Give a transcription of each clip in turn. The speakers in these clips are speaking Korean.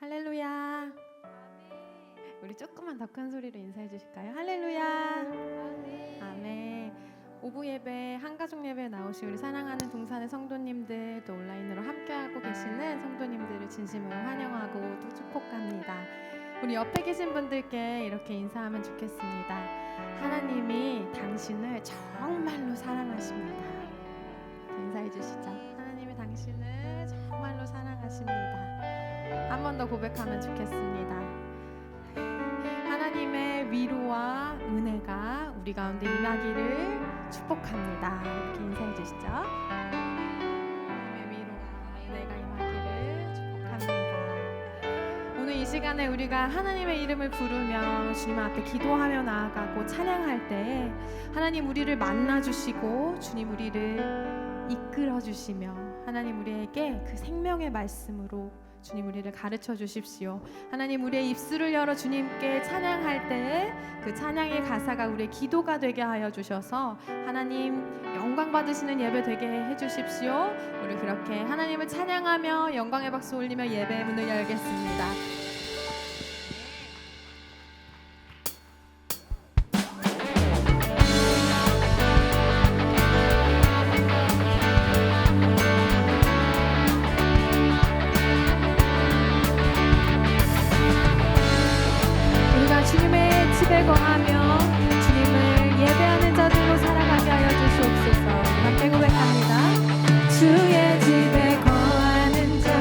할렐루야. 우리 조금만 더 큰 소리로 인사해 주실까요? 할렐루야. 아멘. 오부 예배, 한가족 예배에 나오신 우리 사랑하는 동산의 성도님들, 또 온라인으로 함께하고 계시는 성도님들을 진심으로 환영하고 또 축복합니다. 우리 옆에 계신 분들께 이렇게 인사하면 좋겠습니다. 하나님이 당신을 정말로 사랑하십니다. 인사해 주시죠. 하나님이 당신을 정말로 사랑하십니다. 한 번 더 고백하면 좋겠습니다. 하나님의 위로와 은혜가 우리 가운데 임하기를 축복합니다. 이렇게 인사해 주시죠. 하나님의 위로와 은혜가 임하기를 축복합니다. 오늘 이 시간에 우리가 하나님의 이름을 부르며 주님 앞에 기도하며 나아가고 찬양할 때 하나님 우리를 만나주시고 주님 우리를 이끌어주시며 하나님 우리에게 그 생명의 말씀으로 주님 우리를 가르쳐 주십시오. 하나님 우리의 입술을 열어 주님께 찬양할 때 그 찬양의 가사가 우리의 기도가 되게 하여 주셔서 하나님 영광 받으시는 예배 되게 해 주십시오. 우리 그렇게 하나님을 찬양하며 영광의 박수 올리며 예배의 문을 열겠습니다. 주님의 집에 거하며 주님을 예배하는 자들로 살아가게 하여 주시옵소서. 함께 고백합니다. 주의 집에 거하는 자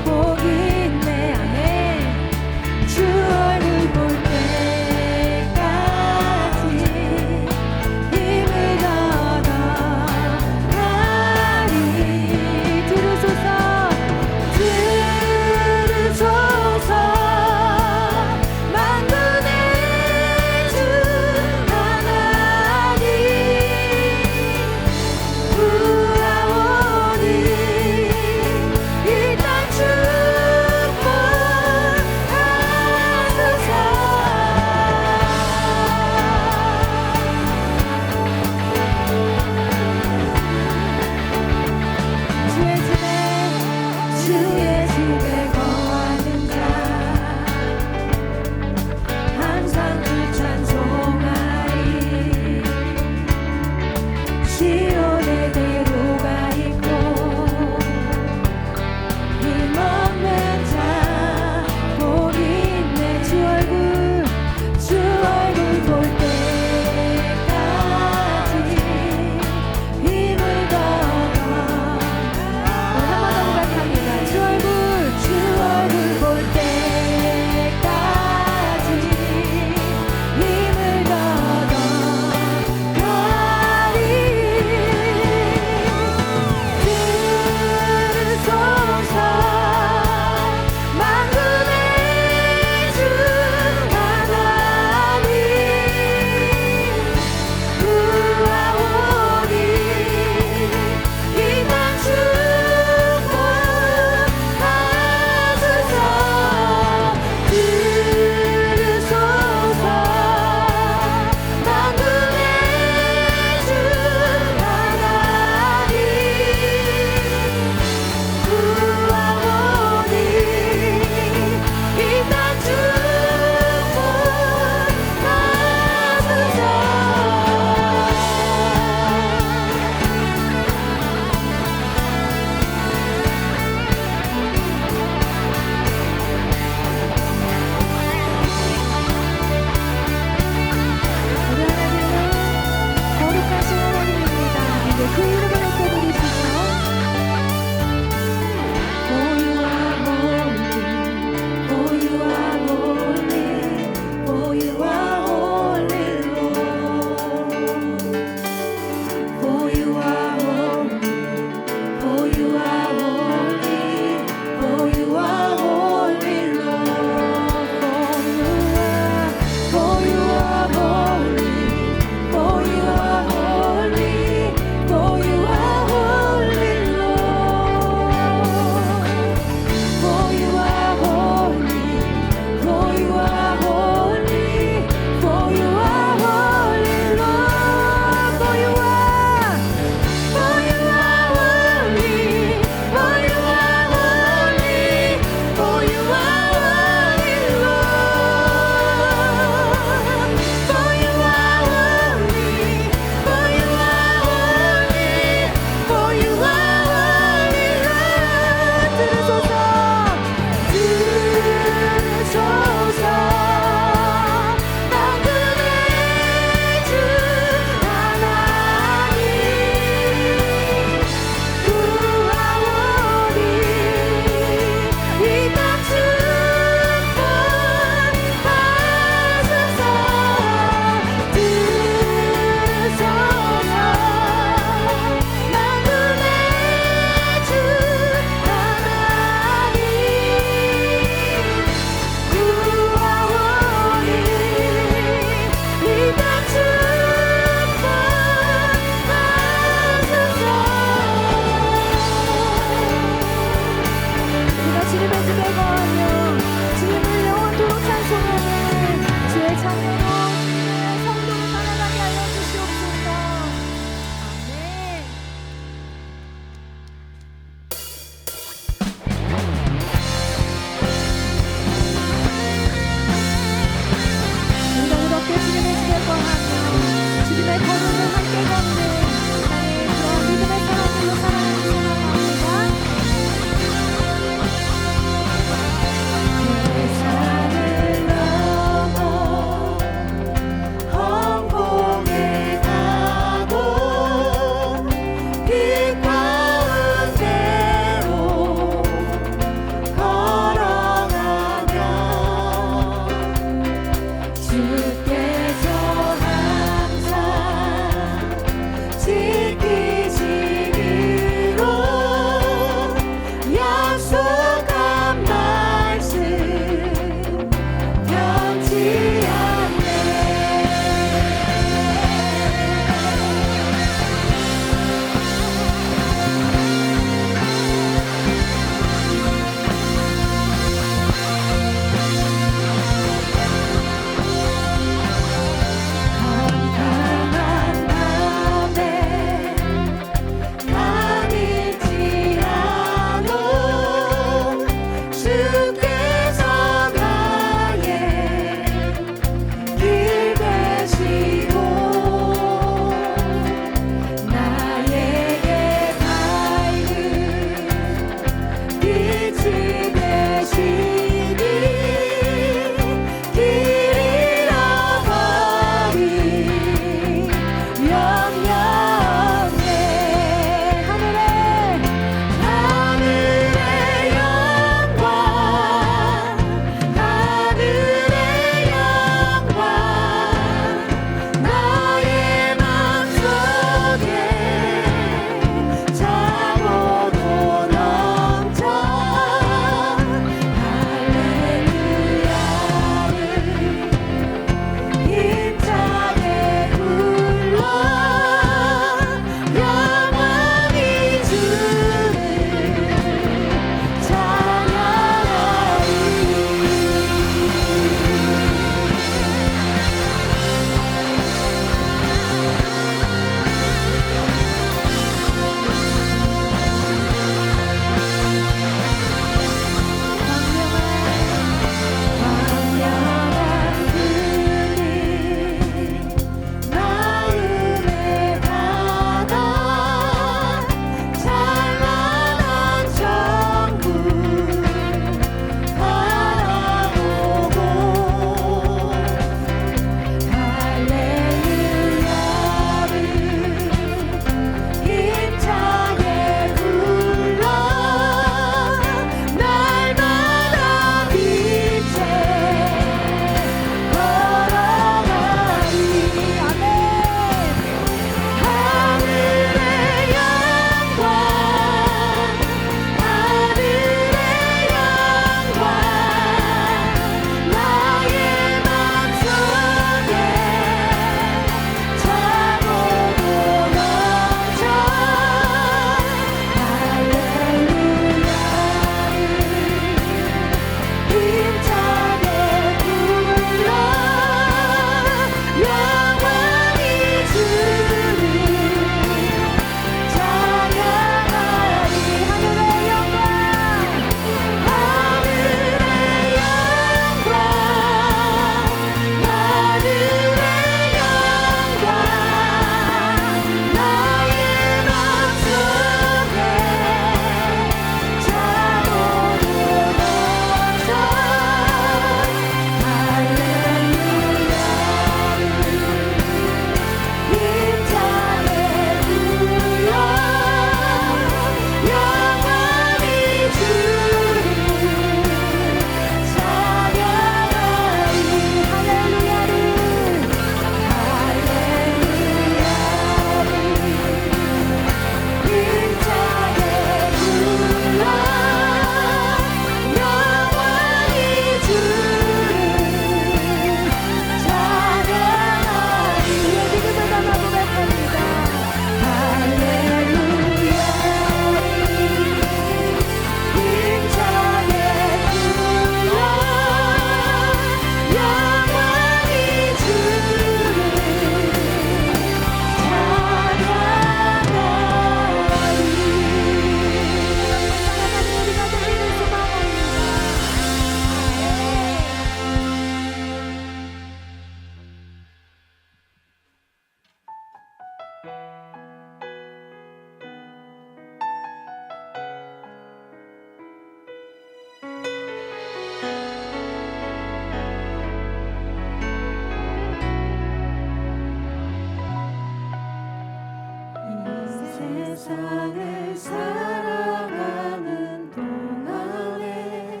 세상을 살아가는 동안에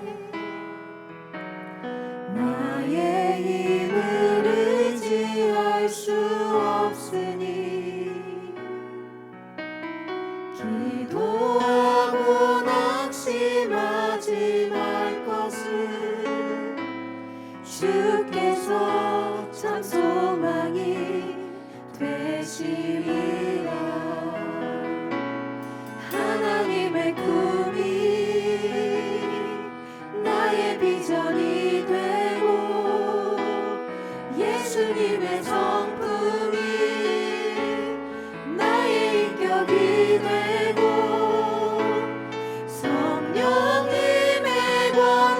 나의 힘을 의지할 수 없으니 기도하고 낙심하지 말 것을 주께서 참 소망이 되시리라. 하나님의 꿈이 나의 비전이 되고 예수님의 성품이 나의 인격이 되고 성령님의 권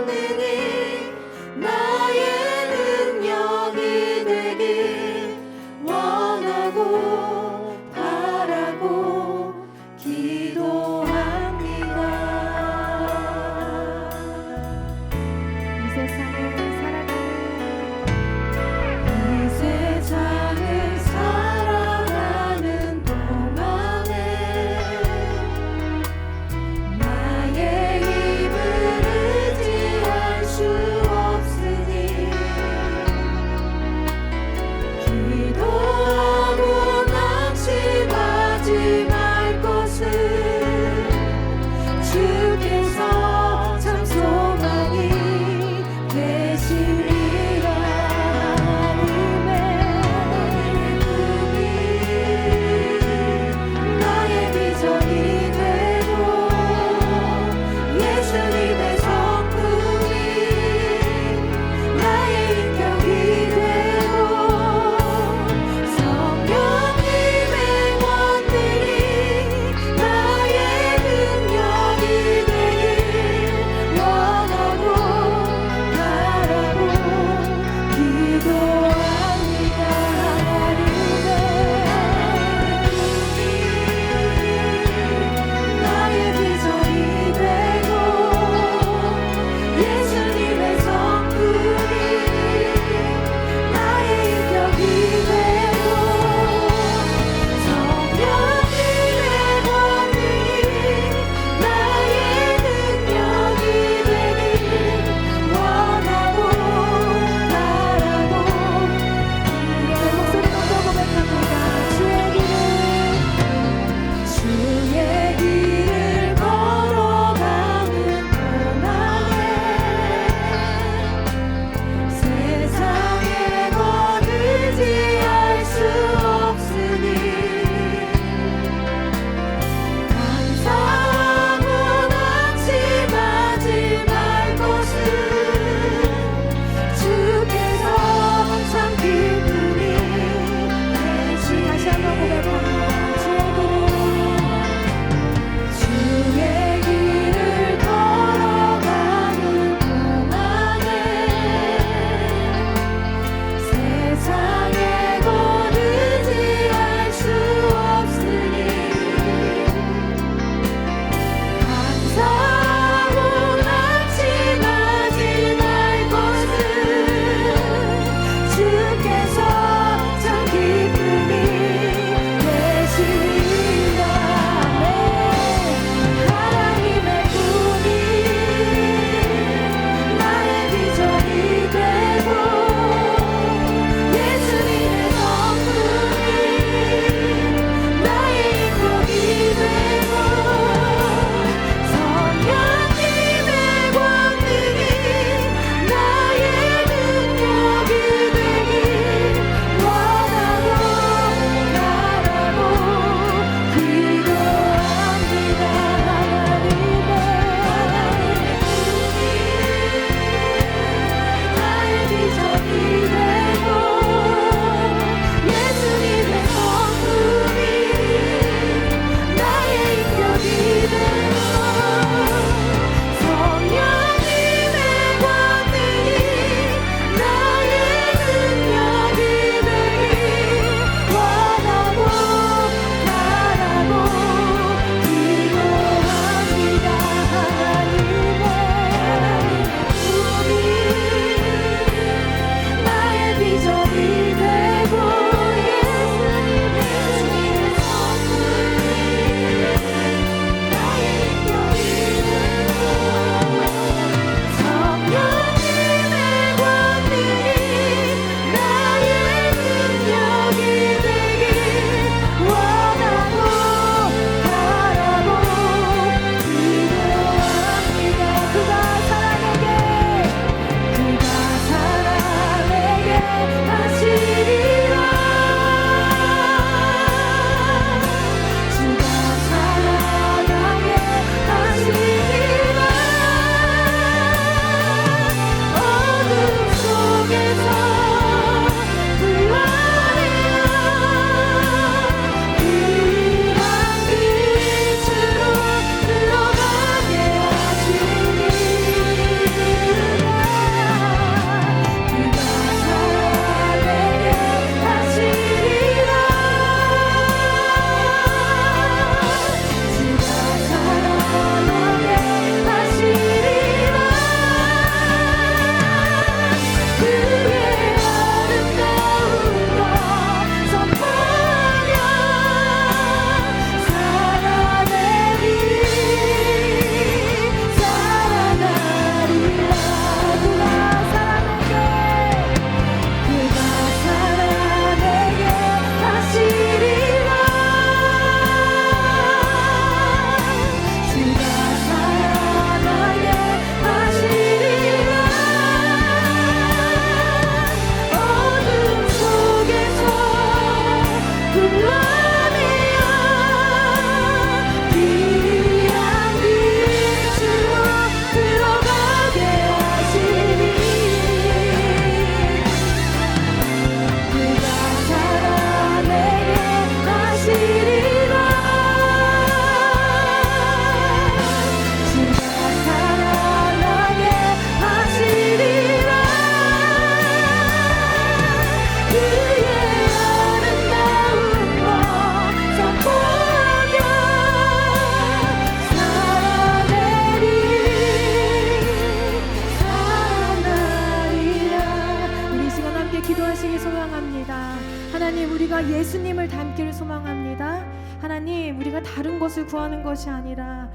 우리가 예수님을 닮기를 소망합니다. 하나님, 우리가 다른 것을 구하는 것이 아니라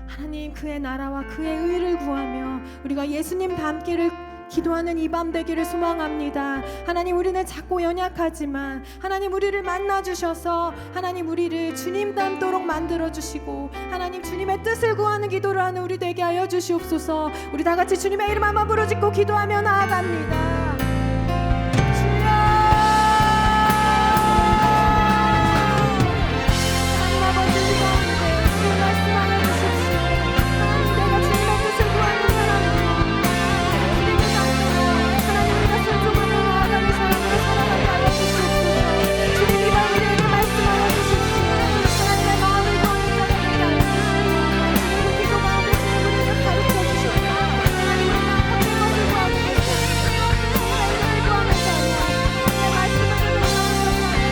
하나님 그의 나라와 그의 의를 구하며 우리가 예수님 닮기를 기도하는 이 밤 되기를 소망합니다. 하나님, 우리는 작고 연약하지만 하나님 우리를 만나 주셔서 하나님 우리를 주님 닮도록 만들어 주시고 하나님 주님의 뜻을 구하는 기도를 하는 우리 되게 하여 주시옵소서. 우리 다 같이 주님의 이름 한번 부르짖고 기도하며 나아갑니다. 주여, 하나님 아버지, 우리 가운데 주의 말씀하여 주십시오. 하나님, 내가 주님의 뜻을 구하는 사람입니다. 하나님, 우리가 순종하며 나아가는 사람으로 살아가게 하여 주시옵소서. 주님, 이 밤 우리에게 말씀하여 주십시오. 하나님의 마음을 보는 자가 되게 하여 주시옵소서. 주님, 그 기도 가운데 주님 우리를 가르쳐 주시옵소서. 하나님, 우리가 어떤 것을 구하는 것이 하나님을 구하는 게 아니라 하나님의 말씀을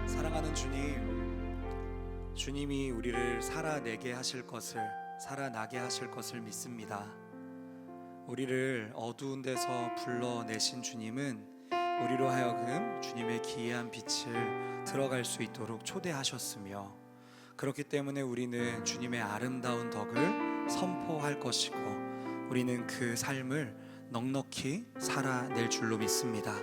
사랑하는 주님, 주님이 우리를 살아내게 하실 것을, 살아나게 하실 것을 믿습니다. 우리를 어두운 데서 불러내신 주님은 우리로 하여금 주님의 기이한 빛을 들어갈 수 있도록 초대하셨으며, 그렇기 때문에 우리는 주님의 아름다운 덕을 선포할 것이고 우리는 그 삶을 넉넉히 살아낼 줄로 믿습니다.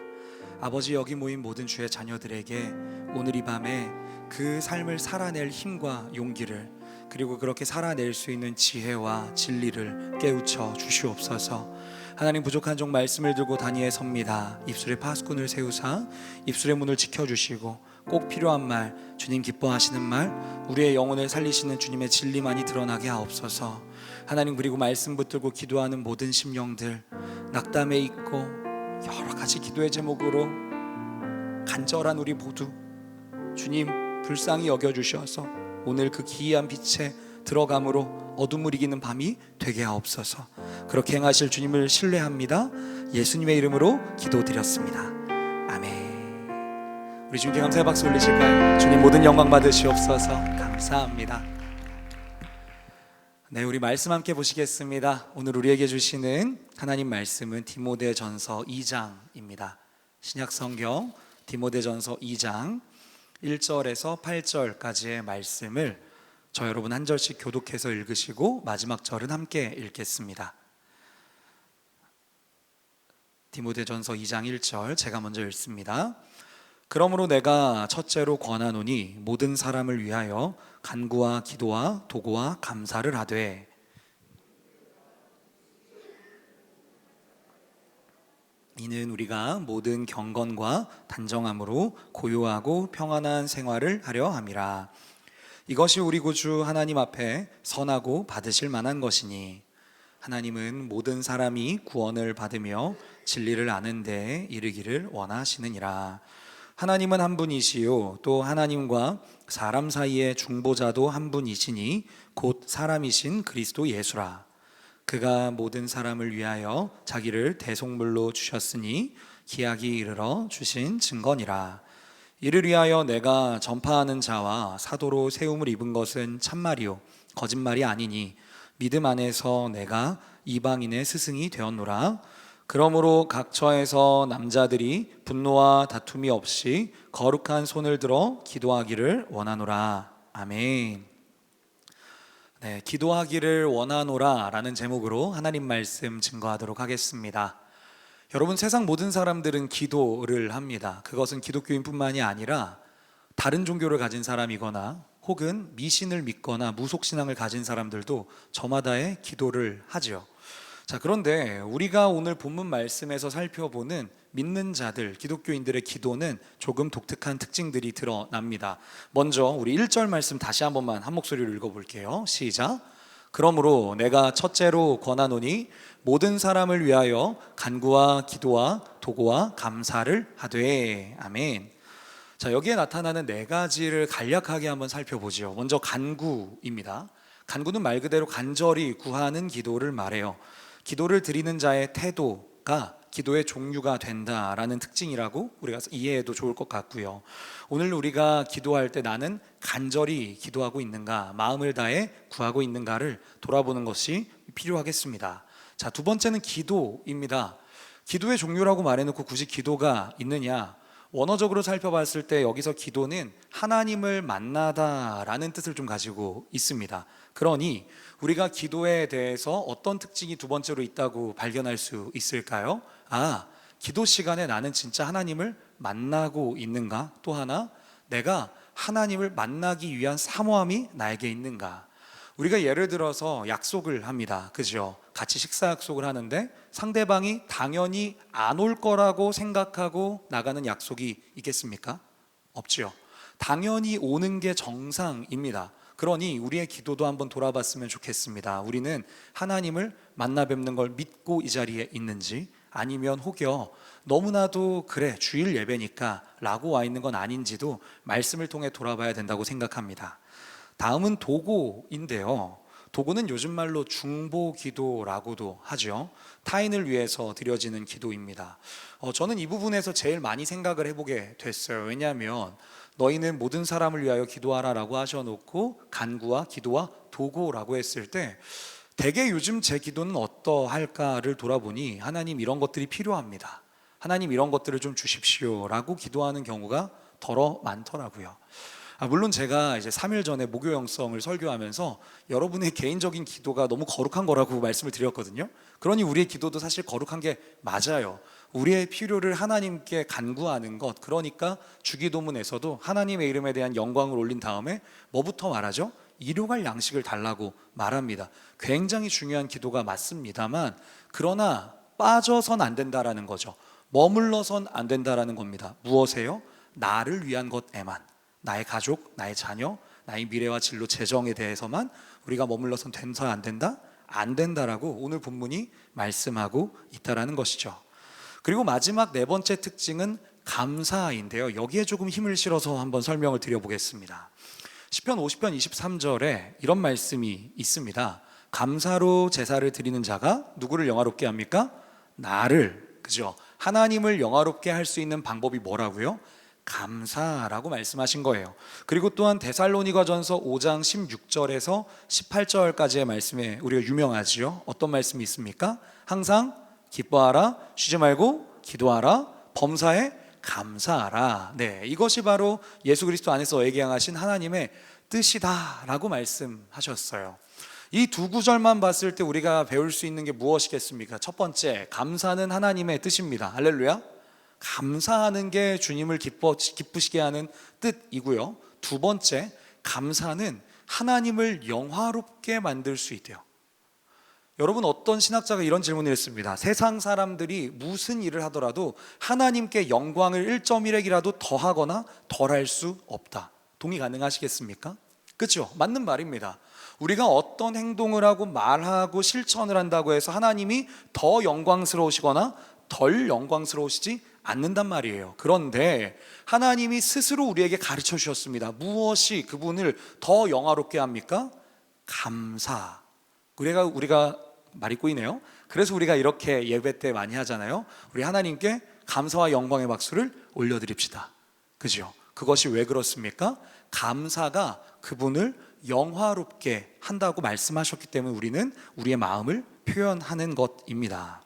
아버지, 여기 모인 모든 주의 자녀들에게 오늘 이 밤에 그 삶을 살아낼 힘과 용기를, 그리고 그렇게 살아낼 수 있는 지혜와 진리를 깨우쳐 주시옵소서. 하나님, 부족한 종 말씀을 들고 단위에 섭니다. 입술에 파수꾼을 세우사 입술의 문을 지켜주시고 꼭 필요한 말, 주님 기뻐하시는 말, 우리의 영혼을 살리시는 주님의 진리만이 드러나게 하옵소서. 하나님, 그리고 말씀 붙들고 기도하는 모든 심령들, 낙담에 있고 여러 가지 기도의 제목으로 간절한 우리 모두 주님 불쌍히 여겨주셔서 오늘 그 기이한 빛에 들어감으로 어둠을 이기는 밤이 되게 하옵소서. 그렇게 행하실 주님을 신뢰합니다. 예수님의 이름으로 기도드렸습니다. 아멘. 우리 주님께 감사의 박수 올리실까요? 주님 모든 영광 받으시옵소서. 감사합니다. 네, 우리 말씀 함께 보시겠습니다. 오늘 우리에게 주시는 하나님 말씀은 디모데전서 2장입니다. 신약성경 디모데전서 2장 1절에서 8절까지의 말씀을 저 여러분 한 절씩 교독해서 읽으시고 마지막 절은 함께 읽겠습니다. 디모데전서 2장 1절 제가 먼저 읽습니다. 그러므로 내가 첫째로 권하노니 모든 사람을 위하여 간구와 기도와 도구와 감사를 하되, 이는 우리가 모든 경건과 단정함으로 고요하고 평안한 생활을 하려 함이라. 이것이 우리 구주 하나님 앞에 선하고 받으실 만한 것이니, 하나님은 모든 사람이 구원을 받으며 진리를 아는 데에 이르기를 원하시느니라. 하나님은 한 분이시요 또 하나님과 사람 사이의 중보자도 한 분이시니 곧 사람이신 그리스도 예수라. 그가 모든 사람을 위하여 자기를 대속물로 주셨으니 기약이 이르러 주신 증거니라. 이를 위하여 내가 전파하는 자와 사도로 세움을 입은 것은 참말이요 거짓말이 아니니 믿음 안에서 내가 이방인의 스승이 되었노라. 그러므로 각처에서 남자들이 분노와 다툼이 없이 거룩한 손을 들어 기도하기를 원하노라. 아멘. 네, 기도하기를 원하노라 라는 제목으로 하나님 말씀 증거하도록 하겠습니다. 여러분, 세상 모든 사람들은 기도를 합니다. 그것은 기독교인뿐만이 아니라 다른 종교를 가진 사람이거나 혹은 미신을 믿거나 무속신앙을 가진 사람들도 저마다의 기도를 하죠. 자, 그런데 우리가 오늘 본문 말씀에서 살펴보는 믿는 자들, 기독교인들의 기도는 조금 독특한 특징들이 드러납니다. 먼저 우리 1절 말씀 다시 한 번만 한 목소리로 읽어볼게요. 시작. 그러므로 내가 첫째로 권하노니 모든 사람을 위하여 간구와 기도와 도고와 감사를 하되. 아멘. 자, 여기에 나타나는 네 가지를 간략하게 한번 살펴보죠. 먼저 간구입니다. 간구는 말 그대로 간절히 구하는 기도를 말해요. 기도를 드리는 자의 태도가 기도의 종류가 된다라는 특징이라고 우리가 이해해도 좋을 것 같고요. 오늘 우리가 기도할 때 나는 간절히 기도하고 있는가, 마음을 다해 구하고 있는가를 돌아보는 것이 필요하겠습니다. 자, 두 번째는 기도입니다. 기도의 종류라고 말해놓고 굳이 기도가 있느냐? 원어적으로 살펴봤을 때 여기서 기도는 하나님을 만나다라는 뜻을 좀 가지고 있습니다. 그러니 우리가 기도에 대해서 어떤 특징이 두 번째로 있다고 발견할 수 있을까요? 기도 시간에 나는 진짜 하나님을 만나고 있는가? 또 하나, 내가 하나님을 만나기 위한 사모함이 나에게 있는가? 우리가 예를 들어서 약속을 합니다. 그죠? 같이 식사 약속을 하는데 상대방이 당연히 안 올 거라고 생각하고 나가는 약속이 있겠습니까? 없죠. 당연히 오는 게 정상입니다. 그러니 우리의 기도도 한번 돌아봤으면 좋겠습니다. 우리는 하나님을 만나 뵙는 걸 믿고 이 자리에 있는지, 아니면 혹여 너무나도 그래 주일 예배니까 라고 와 있는 건 아닌지도 말씀을 통해 돌아봐야 된다고 생각합니다. 다음은 도고인데요. 도고는 요즘 말로 중보 기도라고도 하죠. 타인을 위해서 드려지는 기도입니다. 저는 이 부분에서 제일 많이 생각을 해보게 됐어요. 왜냐하면 너희는 모든 사람을 위하여 기도하라라고 하셔놓고 간구와 기도와 도고라고 했을 때 대개 요즘 제 기도는 어떠할까를 돌아보니 하나님 이런 것들이 필요합니다. 하나님 이런 것들을 좀 주십시오라고 기도하는 경우가 더러 많더라고요. 물론 제가 이제 3일 전에 목요 영성을 설교하면서 여러분의 개인적인 기도가 너무 거룩한 거라고 말씀을 드렸거든요. 그러니 우리의 기도도 사실 거룩한 게 맞아요. 우리의 필요를 하나님께 간구하는 것, 그러니까 주기도문에서도 하나님의 이름에 대한 영광을 올린 다음에 뭐부터 말하죠? 일용할 양식을 달라고 말합니다. 굉장히 중요한 기도가 맞습니다만, 그러나 빠져선 안 된다라는 거죠. 머물러선 안 된다라는 겁니다. 무엇에요? 나를 위한 것에만, 나의 가족, 나의 자녀, 나의 미래와 진로, 재정에 대해서만 우리가 머물러선 된서 안 된다? 안 된다라고 오늘 본문이 말씀하고 있다라는 것이죠. 그리고 마지막 네 번째 특징은 감사인데요. 여기에 조금 힘을 실어서 한번 설명을 드려보겠습니다. 시편 50편 23절에 이런 말씀이 있습니다. 감사로 제사를 드리는 자가 누구를 영화롭게 합니까? 나를. 그죠? 하나님을 영화롭게 할 수 있는 방법이 뭐라고요? 감사라고 말씀하신 거예요. 그리고 또한 데살로니가전서 5장 16절에서 18절까지의 말씀에 우리가 유명하지요. 어떤 말씀이 있습니까? 항상 기뻐하라, 쉬지 말고 기도하라, 범사에 감사하라. 네, 이것이 바로 예수 그리스도 안에서 예기하신 하나님의 뜻이다라고 말씀하셨어요. 이 두 구절만 봤을 때 우리가 배울 수 있는 게 무엇이겠습니까? 첫 번째, 감사는 하나님의 뜻입니다. 할렐루야. 감사하는 게 주님을 기쁘시게 하는 뜻이고요. 두 번째, 감사는 하나님을 영화롭게 만들 수 있대요. 여러분, 어떤 신학자가 이런 질문을 했습니다. 세상 사람들이 무슨 일을 하더라도 하나님께 영광을 1.1핵이라도 더하거나 덜할 수 없다. 동의 가능하시겠습니까? 그렇죠? 맞는 말입니다. 우리가 어떤 행동을 하고 말하고 실천을 한다고 해서 하나님이 더 영광스러우시거나 덜 영광스러우시지 않는단 말이에요. 그런데 하나님이 스스로 우리에게 가르쳐 주셨습니다. 무엇이 그분을 더 영화롭게 합니까? 감사. 우리가 말이 꼬이네요. 그래서 우리가 이렇게 예배 때 많이 하잖아요. 우리 하나님께 감사와 영광의 박수를 올려드립시다. 그죠? 그것이 왜 그렇습니까? 감사가 그분을 영화롭게 한다고 말씀하셨기 때문에 우리는 우리의 마음을 표현하는 것입니다.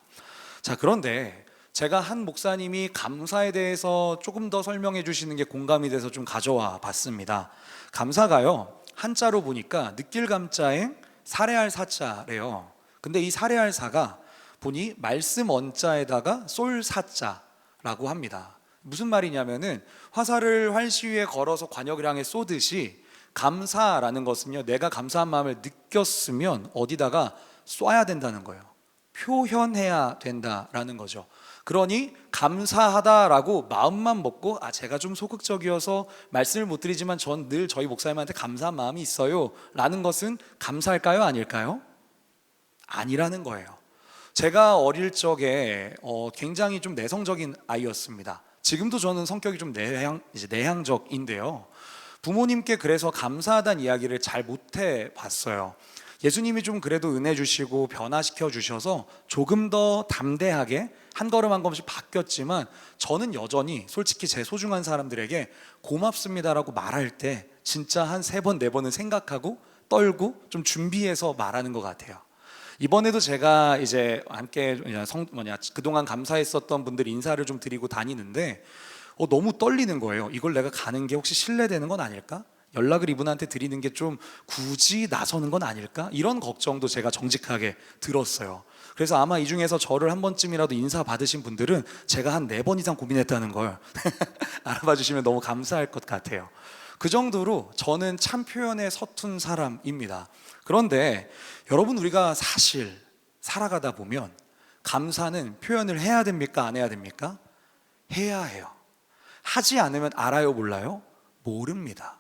자, 그런데 제가 한 목사님이 감사에 대해서 조금 더 설명해 주시는 게 공감이 돼서 좀 가져와 봤습니다. 감사가요, 한자로 보니까 느낄 감자행 살해할 사자래요. 근데 이 살해할 사가 보니 말씀 언자에다가 쏠 사자라고 합니다. 무슨 말이냐면은 화살을 활시 위에 걸어서 관역을 향해 쏘듯이 감사라는 것은요, 내가 감사한 마음을 느꼈으면 어디다가 쏴야 된다는 거예요. 표현해야 된다라는 거죠. 그러니 감사하다라고 마음만 먹고 제가 좀 소극적이어서 말씀을 못 드리지만 전 늘 저희 목사님한테 감사한 마음이 있어요 라는 것은 감사할까요? 아닐까요? 아니라는 거예요. 제가 어릴 적에 굉장히 좀 내성적인 아이였습니다. 지금도 저는 성격이 좀 내향적인데요. 부모님께 그래서 감사하다는 이야기를 잘 못해 봤어요. 예수님이 좀 그래도 은혜 주시고 변화시켜 주셔서 조금 더 담대하게 한 걸음 한 걸음씩 바뀌었지만 저는 여전히 솔직히 제 소중한 사람들에게 고맙습니다라고 말할 때 진짜 한 3번, 4번은 생각하고 떨고 좀 준비해서 말하는 것 같아요. 이번에도 제가 이제 함께 그동안 감사했었던 분들 인사를 좀 드리고 다니는데 너무 떨리는 거예요. 이걸 내가 가는 게 혹시 실례되는 건 아닐까? 연락을 이분한테 드리는 게 좀 굳이 나서는 건 아닐까? 이런 걱정도 제가 정직하게 들었어요. 그래서 아마 이 중에서 저를 한 번쯤이라도 인사 받으신 분들은 제가 한 4번 이상 고민했다는 걸 알아봐 주시면 너무 감사할 것 같아요. 그 정도로 저는 참 표현에 서툰 사람입니다. 그런데 여러분, 우리가 사실 살아가다 보면 감사는 표현을 해야 됩니까? 안 해야 됩니까? 해야 해요. 하지 않으면 알아요? 몰라요? 모릅니다.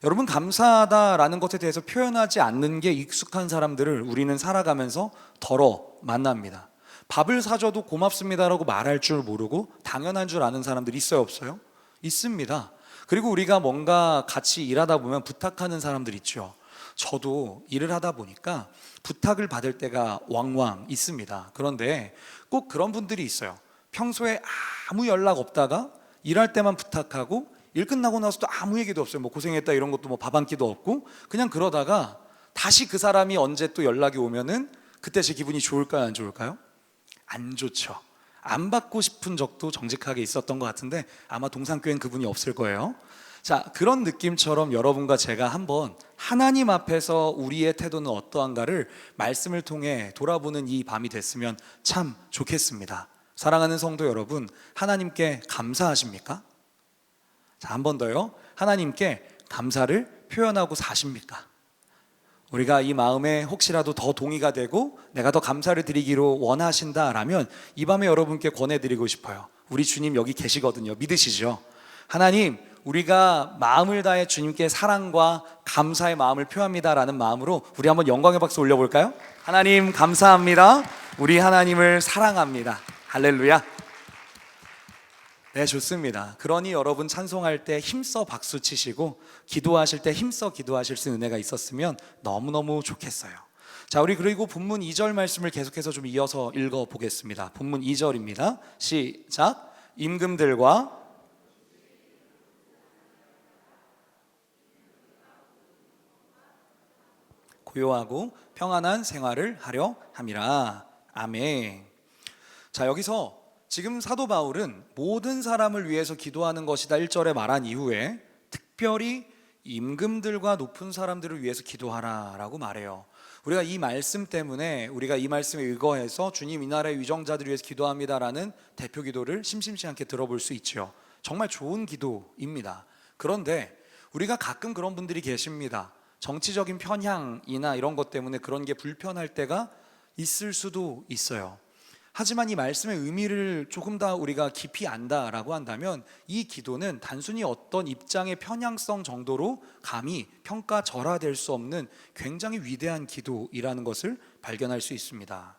여러분, 감사하다라는 것에 대해서 표현하지 않는 게 익숙한 사람들을 우리는 살아가면서 덜어 만납니다. 밥을 사줘도 고맙습니다라고 말할 줄 모르고 당연한 줄 아는 사람들이 있어요? 없어요? 있습니다. 그리고 우리가 뭔가 같이 일하다 보면 부탁하는 사람들 있죠. 저도 일을 하다 보니까 부탁을 받을 때가 왕왕 있습니다. 그런데 꼭 그런 분들이 있어요. 평소에 아무 연락 없다가 일할 때만 부탁하고 일 끝나고 나서도 아무 얘기도 없어요. 뭐 고생했다 이런 것도 밥 한 끼도 없고 그냥 그러다가 다시 그 사람이 언제 또 연락이 오면은 그때 제 기분이 좋을까요? 안 좋을까요? 안 좋죠. 안 받고 싶은 적도 정직하게 있었던 것 같은데 아마 동산교회는 그분이 없을 거예요. 자, 그런 느낌처럼 여러분과 제가 한번 하나님 앞에서 우리의 태도는 어떠한가를 말씀을 통해 돌아보는 이 밤이 됐으면 참 좋겠습니다. 사랑하는 성도 여러분, 하나님께 감사하십니까? 자, 한 번 더요. 하나님께 감사를 표현하고 사십니까? 우리가 이 마음에 혹시라도 더 동의가 되고 내가 더 감사를 드리기로 원하신다라면 이 밤에 여러분께 권해드리고 싶어요. 우리 주님 여기 계시거든요. 믿으시죠? 하나님, 우리가 마음을 다해 주님께 사랑과 감사의 마음을 표합니다라는 마음으로 우리 한번 영광의 박수 올려볼까요? 하나님 감사합니다. 우리 하나님을 사랑합니다. 할렐루야. 네, 좋습니다. 그러니 여러분 찬송할 때 힘써 박수 치시고 기도하실 때 힘써 기도하실 수 있는 은혜가 있었으면 너무너무 좋겠어요. 자, 우리 그리고 본문 2절 말씀을 계속해서 좀 이어서 읽어보겠습니다. 본문 2절입니다. 시작. 임금들과 고요하고 평안한 생활을 하려 함이라. 아멘. 자, 여기서 지금 사도 바울은 모든 사람을 위해서 기도하는 것이다 1절에 말한 이후에 특별히 임금들과 높은 사람들을 위해서 기도하라 라고 말해요. 우리가 이 말씀 때문에 우리가 이 말씀에 의거해서 주님 이 나라의 위정자들을 위해서 기도합니다라는 대표 기도를 심심치 않게 들어볼 수 있죠. 정말 좋은 기도입니다. 그런데 우리가 가끔 그런 분들이 계십니다. 정치적인 편향이나 이런 것 때문에 그런 게 불편할 때가 있을 수도 있어요. 하지만 이 말씀의 의미를 조금 더 우리가 깊이 안다라고 한다면 이 기도는 단순히 어떤 입장의 편향성 정도로 감히 평가절하될 수 없는 굉장히 위대한 기도이라는 것을 발견할 수 있습니다.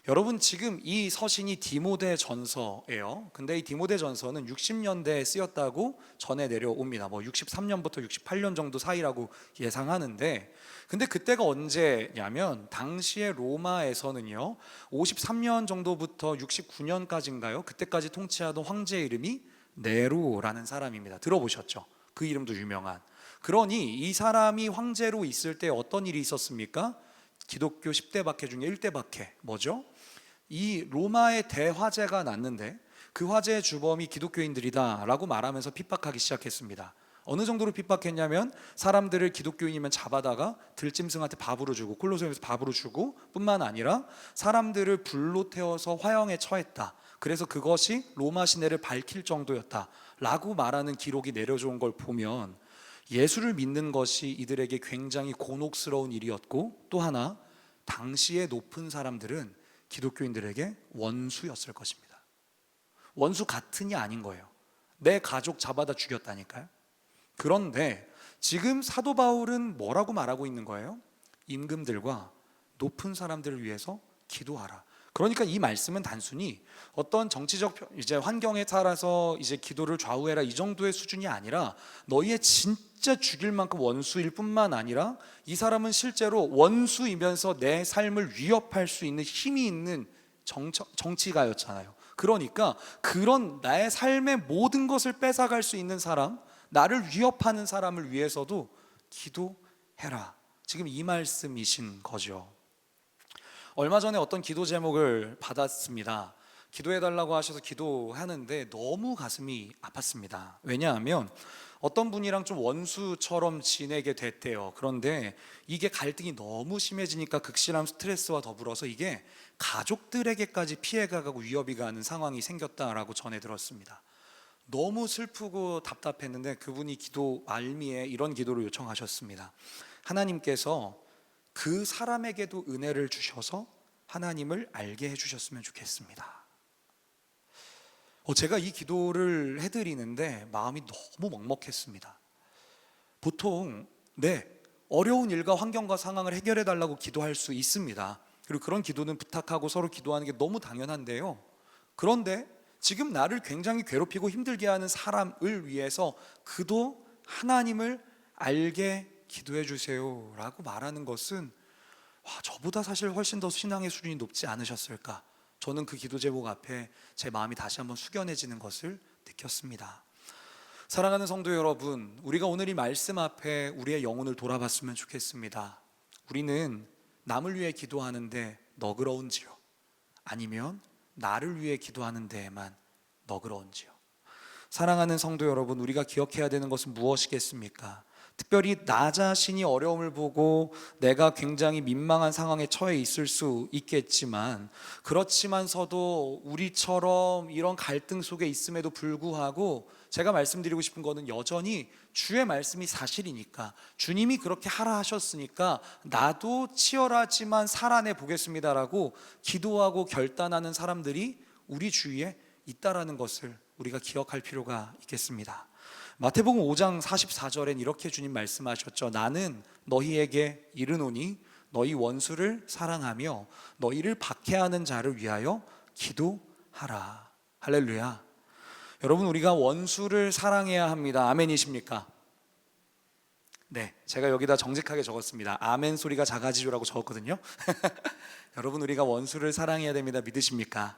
여러분, 지금 이 서신이 디모데 전서예요. 근데 이 디모데 전서는 60년대에 쓰였다고 전해 내려옵니다. 63년부터 68년 정도 사이라고 예상하는데, 근데 그때가 언제냐면 당시에 로마에서는요 53년 정도부터 69년까지인가요? 그때까지 통치하던 황제의 이름이 네로라는 사람입니다. 들어보셨죠? 그 이름도 유명한. 그러니 이 사람이 황제로 있을 때 어떤 일이 있었습니까? 기독교 10대 박해 중에 1대 박해. 뭐죠? 이 로마의 대화재가 났는데 그 화재의 주범이 기독교인들이다 라고 말하면서 핍박하기 시작했습니다. 어느 정도로 핍박했냐면 사람들을 기독교인이면 잡아다가 들짐승한테 밥으로 주고, 콜로세움에서 밥으로 주고 뿐만 아니라 사람들을 불로 태워서 화형에 처했다. 그래서 그것이 로마 시내를 밝힐 정도였다 라고 말하는 기록이 내려져 온 걸 보면 예수를 믿는 것이 이들에게 굉장히 곤혹스러운 일이었고, 또 하나 당시의 높은 사람들은 기독교인들에게 원수였을 것입니다. 원수 같으냐 아닌 거예요. 내 가족 잡아다 죽였다니까요. 그런데 지금 사도 바울은 뭐라고 말하고 있는 거예요? 임금들과 높은 사람들을 위해서 기도하라. 그러니까 이 말씀은 단순히 어떤 정치적 이제 환경에 따라서 이제 기도를 좌우해라 이 정도의 수준이 아니라 너희의 진짜 죽일 만큼 원수일 뿐만 아니라 이 사람은 실제로 원수이면서 내 삶을 위협할 수 있는 힘이 있는 정치가였잖아요. 그러니까 그런 나의 삶의 모든 것을 뺏어갈 수 있는 사람, 나를 위협하는 사람을 위해서도 기도해라. 지금 이 말씀이신 거죠. 얼마 전에 어떤 기도 제목을 받았습니다. 기도해달라고 하셔서 기도하는데 너무 가슴이 아팠습니다. 왜냐하면 어떤 분이랑 좀 원수처럼 지내게 됐대요. 그런데 이게 갈등이 너무 심해지니까 극심한 스트레스와 더불어서 이게 가족들에게까지 피해가 가고 위협이 가는 상황이 생겼다라고 전해 들었습니다. 너무 슬프고 답답했는데 그분이 기도 알미에 이런 기도를 요청하셨습니다. 하나님께서 그 사람에게도 은혜를 주셔서 하나님을 알게 해주셨으면 좋겠습니다. 제가 이 기도를 해드리는데 마음이 너무 먹먹했습니다. 보통 어려운 일과 환경과 상황을 해결해 달라고 기도할 수 있습니다. 그리고 그런 기도는 부탁하고 서로 기도하는 게 너무 당연한데요. 그런데 지금 나를 굉장히 괴롭히고 힘들게 하는 사람을 위해서 그도 하나님을 알게 기도해 주세요 라고 말하는 것은 저보다 사실 훨씬 더 신앙의 수준이 높지 않으셨을까. 저는 그 기도 제목 앞에 제 마음이 다시 한번 숙연해지는 것을 느꼈습니다. 사랑하는 성도 여러분, 우리가 오늘 이 말씀 앞에 우리의 영혼을 돌아봤으면 좋겠습니다. 우리는 남을 위해 기도하는데 너그러운지요? 아니면 나를 위해 기도하는 데에만 너그러운지요? 사랑하는 성도 여러분, 우리가 기억해야 되는 것은 무엇이겠습니까? 특별히 나 자신이 어려움을 보고 내가 굉장히 민망한 상황에 처해 있을 수 있겠지만, 그렇지만서도 우리처럼 이런 갈등 속에 있음에도 불구하고 제가 말씀드리고 싶은 거는 여전히 주의 말씀이 사실이니까, 주님이 그렇게 하라 하셨으니까 나도 치열하지만 살아내 보겠습니다라고 기도하고 결단하는 사람들이 우리 주위에 있다라는 것을 우리가 기억할 필요가 있겠습니다. 마태복음 5장 44절엔 이렇게 주님 말씀하셨죠. 나는 너희에게 이르노니 너희 원수를 사랑하며 너희를 박해하는 자를 위하여 기도하라. 할렐루야. 여러분, 우리가 원수를 사랑해야 합니다. 아멘이십니까? 네, 제가 여기다 정직하게 적었습니다. 아멘 소리가 작아지죠라고 적었거든요. 여러분, 우리가 원수를 사랑해야 됩니다. 믿으십니까?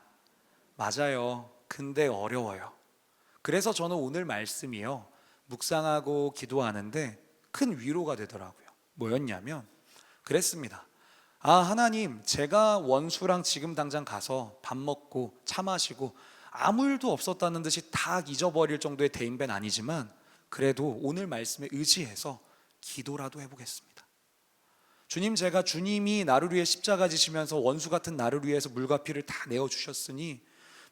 맞아요. 근데 어려워요. 그래서 저는 오늘 말씀이요, 묵상하고 기도하는데 큰 위로가 되더라고요. 뭐였냐면 그랬습니다. 하나님, 제가 원수랑 지금 당장 가서 밥 먹고 차 마시고 아무 일도 없었다는 듯이 다 잊어버릴 정도의 대인배는 아니지만 그래도 오늘 말씀에 의지해서 기도라도 해보겠습니다. 주님, 제가 주님이 나를 위해 십자가 지시면서 원수 같은 나를 위해서 물과 피를 다 내어주셨으니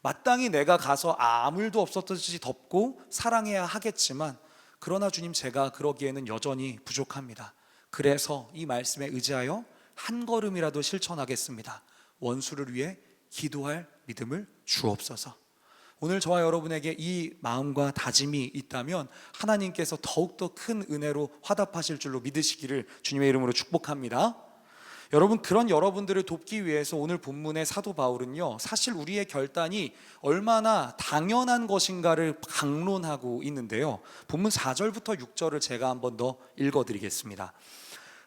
마땅히 내가 가서 아무 일도 없었듯이 덮고 사랑해야 하겠지만, 그러나 주님, 제가 그러기에는 여전히 부족합니다. 그래서 이 말씀에 의지하여 한 걸음이라도 실천하겠습니다. 원수를 위해 기도할 믿음을 주옵소서. 오늘 저와 여러분에게 이 마음과 다짐이 있다면 하나님께서 더욱더 큰 은혜로 화답하실 줄로 믿으시기를 주님의 이름으로 축복합니다. 여러분, 그런 여러분들을 돕기 위해서 오늘 본문의 사도 바울은요, 사실 우리의 결단이 얼마나 당연한 것인가를 강론하고 있는데요. 본문 4절부터 6절을 제가 한번 더 읽어드리겠습니다.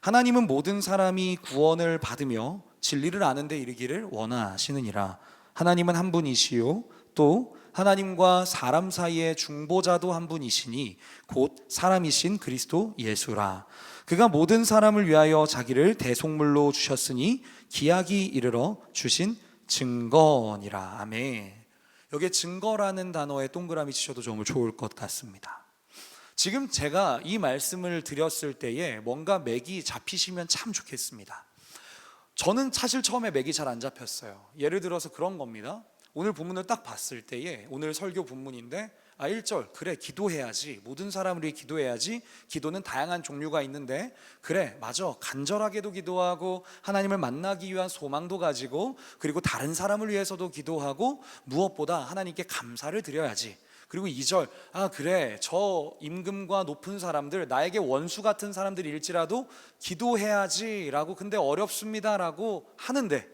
하나님은 모든 사람이 구원을 받으며 진리를 아는 데 이르기를 원하시느니라. 하나님은 한 분이시요 또 하나님과 사람 사이의 중보자도 한 분이시니 곧 사람이신 그리스도 예수라. 그가 모든 사람을 위하여 자기를 대속물로 주셨으니 기약이 이르러 주신 증거니라. 아멘. 여기에 증거라는 단어에 동그라미 치셔도 정말 좋을 것 같습니다. 지금 제가 이 말씀을 드렸을 때에 뭔가 맥이 잡히시면 참 좋겠습니다. 저는 사실 처음에 맥이 잘 안 잡혔어요. 예를 들어서 그런 겁니다. 오늘 본문을 딱 봤을 때에, 오늘 설교 본문인데 1절 그래 기도해야지, 모든 사람을 위해 기도해야지. 기도는 다양한 종류가 있는데 그래 맞아, 간절하게도 기도하고 하나님을 만나기 위한 소망도 가지고 그리고 다른 사람을 위해서도 기도하고 무엇보다 하나님께 감사를 드려야지. 그리고 2절 그래 저 임금과 높은 사람들, 나에게 원수 같은 사람들일지라도 기도해야지 라고, 근데 어렵습니다 라고 하는데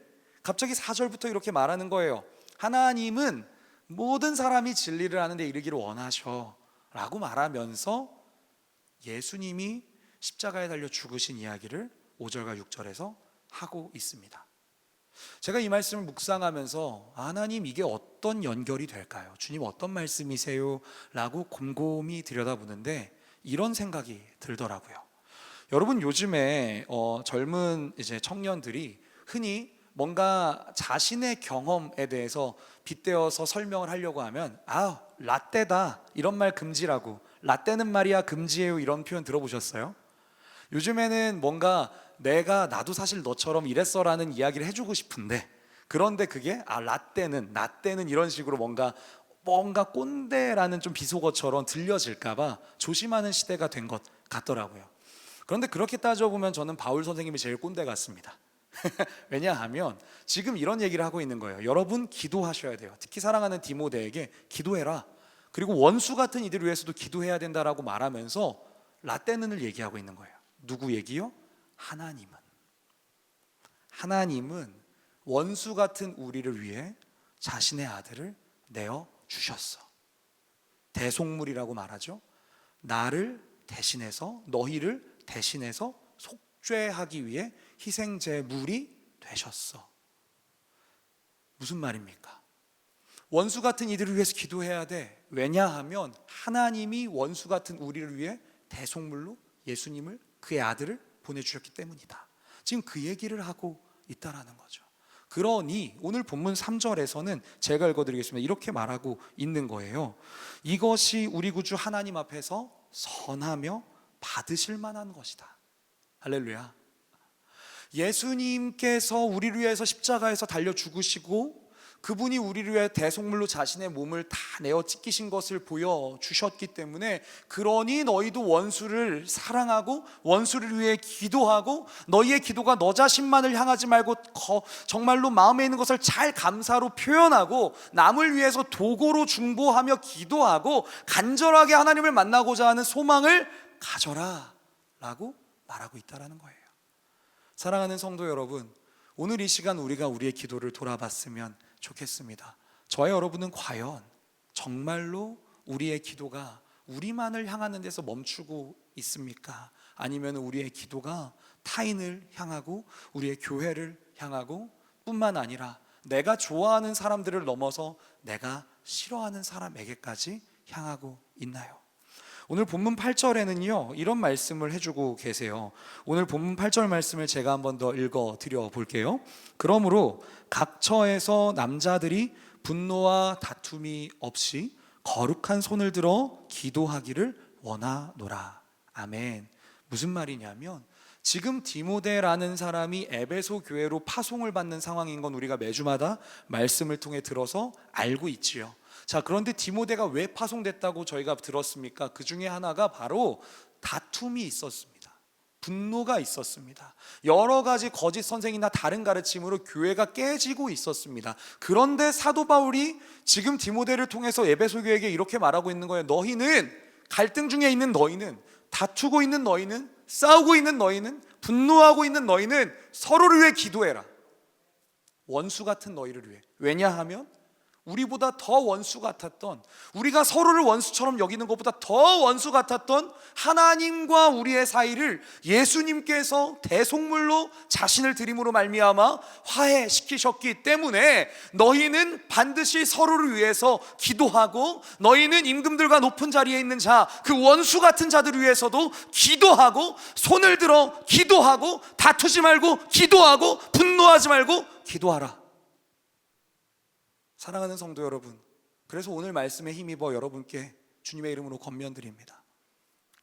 갑자기 4절부터 이렇게 말하는 거예요. 하나님은 모든 사람이 진리를 아는데 이르기를 원하셔 라고 말하면서 예수님이 십자가에 달려 죽으신 이야기를 5절과 6절에서 하고 있습니다. 제가 이 말씀을 묵상하면서 하나님 이게 어떤 연결이 될까요? 주님 어떤 말씀이세요? 라고 곰곰이 들여다보는데 이런 생각이 들더라고요. 여러분 요즘에 젊은 이제 청년들이 흔히 뭔가 자신의 경험에 대해서 빗대어서 설명을 하려고 하면 라떼다 이런 말 금지라고, 라떼는 말이야 금지예요 이런 표현 들어보셨어요? 요즘에는 뭔가 나도 사실 너처럼 이랬어라는 이야기를 해주고 싶은데, 그런데 그게 라떼는 이런 식으로 뭔가 꼰대라는 좀 비속어처럼 들려질까봐 조심하는 시대가 된 것 같더라고요. 그런데 그렇게 따져보면 저는 바울 선생님이 제일 꼰대 같습니다. 왜냐하면 지금 이런 얘기를 하고 있는 거예요. 여러분 기도하셔야 돼요. 특히 사랑하는 디모데에게 기도해라. 그리고 원수 같은 이들을 위해서도 기도해야 된다라고 말하면서 라떼는을 얘기하고 있는 거예요. 누구 얘기요? 하나님은 원수 같은 우리를 위해 자신의 아들을 내어 주셨어. 대속물이라고 말하죠. 나를 대신해서, 너희를 대신해서 속죄하기 위해 희생제물이 되셨어. 무슨 말입니까? 원수 같은 이들을 위해서 기도해야 돼. 왜냐하면 하나님이 원수 같은 우리를 위해 대속물로 예수님을, 그의 아들을 보내주셨기 때문이다. 지금 그 얘기를 하고 있다라는 거죠. 그러니 오늘 본문 3절에서는 제가 읽어드리겠습니다. 이렇게 말하고 있는 거예요. 이것이 우리 구주 하나님 앞에서 선하며 받으실 만한 것이다. 할렐루야. 예수님께서 우리를 위해서 십자가에서 달려 죽으시고 그분이 우리를 위해 대속물로 자신의 몸을 다 내어 찢기신 것을 보여주셨기 때문에, 그러니 너희도 원수를 사랑하고 원수를 위해 기도하고, 너희의 기도가 너 자신만을 향하지 말고 정말로 마음에 있는 것을 잘 감사로 표현하고 남을 위해서 도고로 중보하며 기도하고 간절하게 하나님을 만나고자 하는 소망을 가져라 라고 말하고 있다는 거예요. 사랑하는 성도 여러분, 오늘 이 시간 우리가 우리의 기도를 돌아봤으면 좋겠습니다. 저와 여러분은 과연 정말로 우리의 기도가 우리만을 향하는 데서 멈추고 있습니까? 아니면 우리의 기도가 타인을 향하고 우리의 교회를 향하고 뿐만 아니라 내가 좋아하는 사람들을 넘어서 내가 싫어하는 사람에게까지 향하고 있나요? 오늘 본문 8절에는요 이런 말씀을 해주고 계세요. 오늘 본문 8절 말씀을 제가 한 번 더 읽어 드려 볼게요. 그러므로 각 처에서 남자들이 분노와 다툼이 없이 거룩한 손을 들어 기도하기를 원하노라. 아멘. 무슨 말이냐면 지금 디모데라는 사람이 에베소 교회로 파송을 받는 상황인 건 우리가 매주마다 말씀을 통해 들어서 알고 있지요. 자, 그런데 디모데가 왜 파송됐다고 저희가 들었습니까? 그 중에 하나가 바로 다툼이 있었습니다. 분노가 있었습니다. 여러 가지 거짓 선생이나 다른 가르침으로 교회가 깨지고 있었습니다. 그런데 사도 바울이 지금 디모데를 통해서 에베소 교회에게 이렇게 말하고 있는 거예요. 너희는, 갈등 중에 있는 너희는, 다투고 있는 너희는, 싸우고 있는 너희는, 분노하고 있는 너희는 서로를 위해 기도해라. 원수 같은 너희를 위해. 왜냐하면 우리보다 더 원수 같았던, 우리가 서로를 원수처럼 여기는 것보다 더 원수 같았던 하나님과 우리의 사이를 예수님께서 대속물로 자신을 드림으로 말미암아 화해시키셨기 때문에 너희는 반드시 서로를 위해서 기도하고, 너희는 임금들과 높은 자리에 있는 자, 그 원수 같은 자들을 위해서도 기도하고, 손을 들어 기도하고, 다투지 말고 기도하고, 분노하지 말고 기도하라. 사랑하는 성도 여러분, 그래서 오늘 말씀에 힘입어 여러분께 주님의 이름으로 권면드립니다.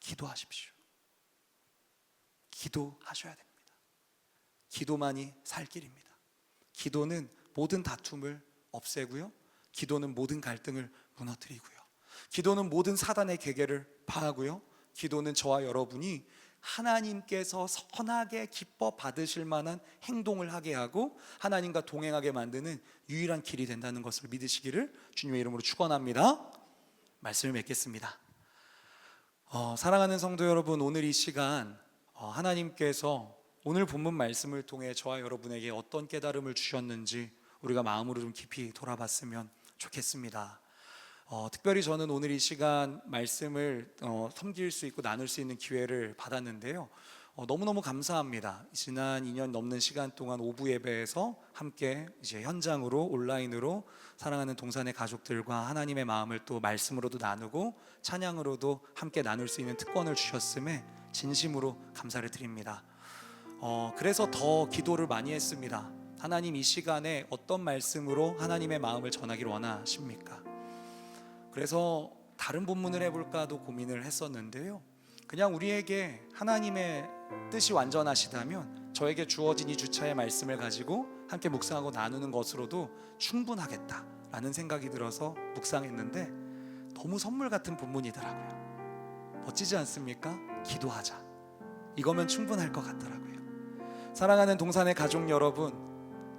기도하십시오. 기도하셔야 됩니다. 기도만이 살 길입니다. 기도는 모든 다툼을 없애고요, 기도는 모든 갈등을 무너뜨리고요, 기도는 모든 사단의 계계를 파하고요, 기도는 저와 여러분이 하나님께서 선하게 기뻐 받으실 만한 행동을 하게 하고 하나님과 동행하게 만드는 유일한 길이 된다는 것을 믿으시기를 주님의 이름으로 축원합니다. 말씀을 맺겠습니다. 사랑하는 성도 여러분, 오늘 이 시간 하나님께서 오늘 본문 말씀을 통해 저와 여러분에게 어떤 깨달음을 주셨는지 우리가 마음으로 좀 깊이 돌아봤으면 좋겠습니다. 특별히 저는 오늘 이 시간 말씀을 섬길 수 있고 나눌 수 있는 기회를 받았는데요, 너무너무 감사합니다. 지난 2년 넘는 시간 동안 오부 예배에서 함께 이제 현장으로 온라인으로 사랑하는 동산의 가족들과 하나님의 마음을 또 말씀으로도 나누고 찬양으로도 함께 나눌 수 있는 특권을 주셨음에 진심으로 감사를 드립니다. 그래서 더 기도를 많이 했습니다. 하나님, 이 시간에 어떤 말씀으로 하나님의 마음을 전하기를 원하십니까? 그래서 다른 본문을 해볼까도 고민을 했었는데요, 그냥 우리에게 하나님의 뜻이 완전하시다면 저에게 주어진 이 주차의 말씀을 가지고 함께 묵상하고 나누는 것으로도 충분하겠다라는 생각이 들어서 묵상했는데 너무 선물 같은 본문이더라고요. 멋지지 않습니까? 기도하자, 이거면 충분할 것 같더라고요. 사랑하는 동산의 가족 여러분,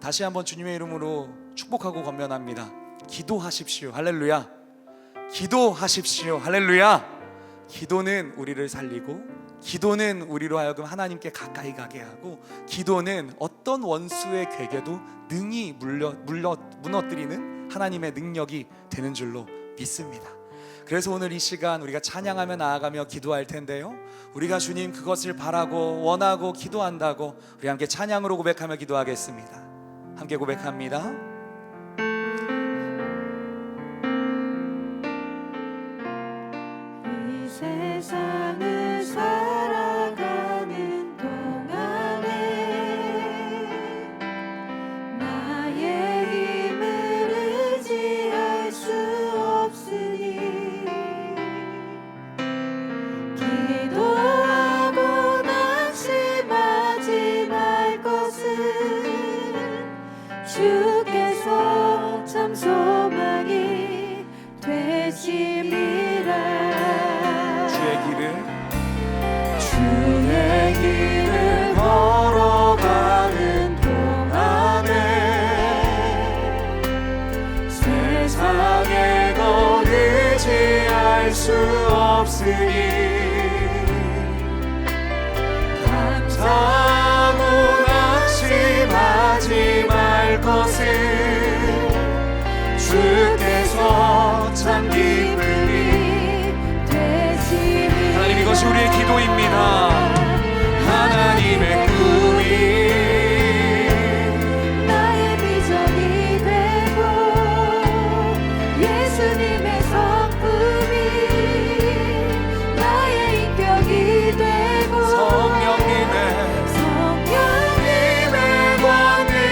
다시 한번 주님의 이름으로 축복하고 권면합니다. 기도하십시오. 할렐루야. 기도하십시오. 할렐루야. 기도는 우리를 살리고, 기도는 우리로 하여금 하나님께 가까이 가게 하고, 기도는 어떤 원수의 괴계도 능히 무너뜨리는 하나님의 능력이 되는 줄로 믿습니다. 그래서 오늘 이 시간 우리가 찬양하며 나아가며 기도할 텐데요, 우리가 주님 그것을 바라고 원하고 기도한다고 우리 함께 찬양으로 고백하며 기도하겠습니다. 함께 고백합니다. 세상을 살아가는 동안에 나의 힘을 의지할 수 없으니 기도하고 낙심하지 말 것은 주께서 참 소망이 되심이라. 주의 길을 걸어가는 동안에 세상에 건 의지할 수 없으니 감사하고 낙심하지 말 것을 주께서 참 기쁨이 되시니. 하나님, 이것이 우리의 기도입니다. 하나님의 꿈이 나의 비전이 되고 예수님의 성품이 나의 인격이 되고 성령님의 권능이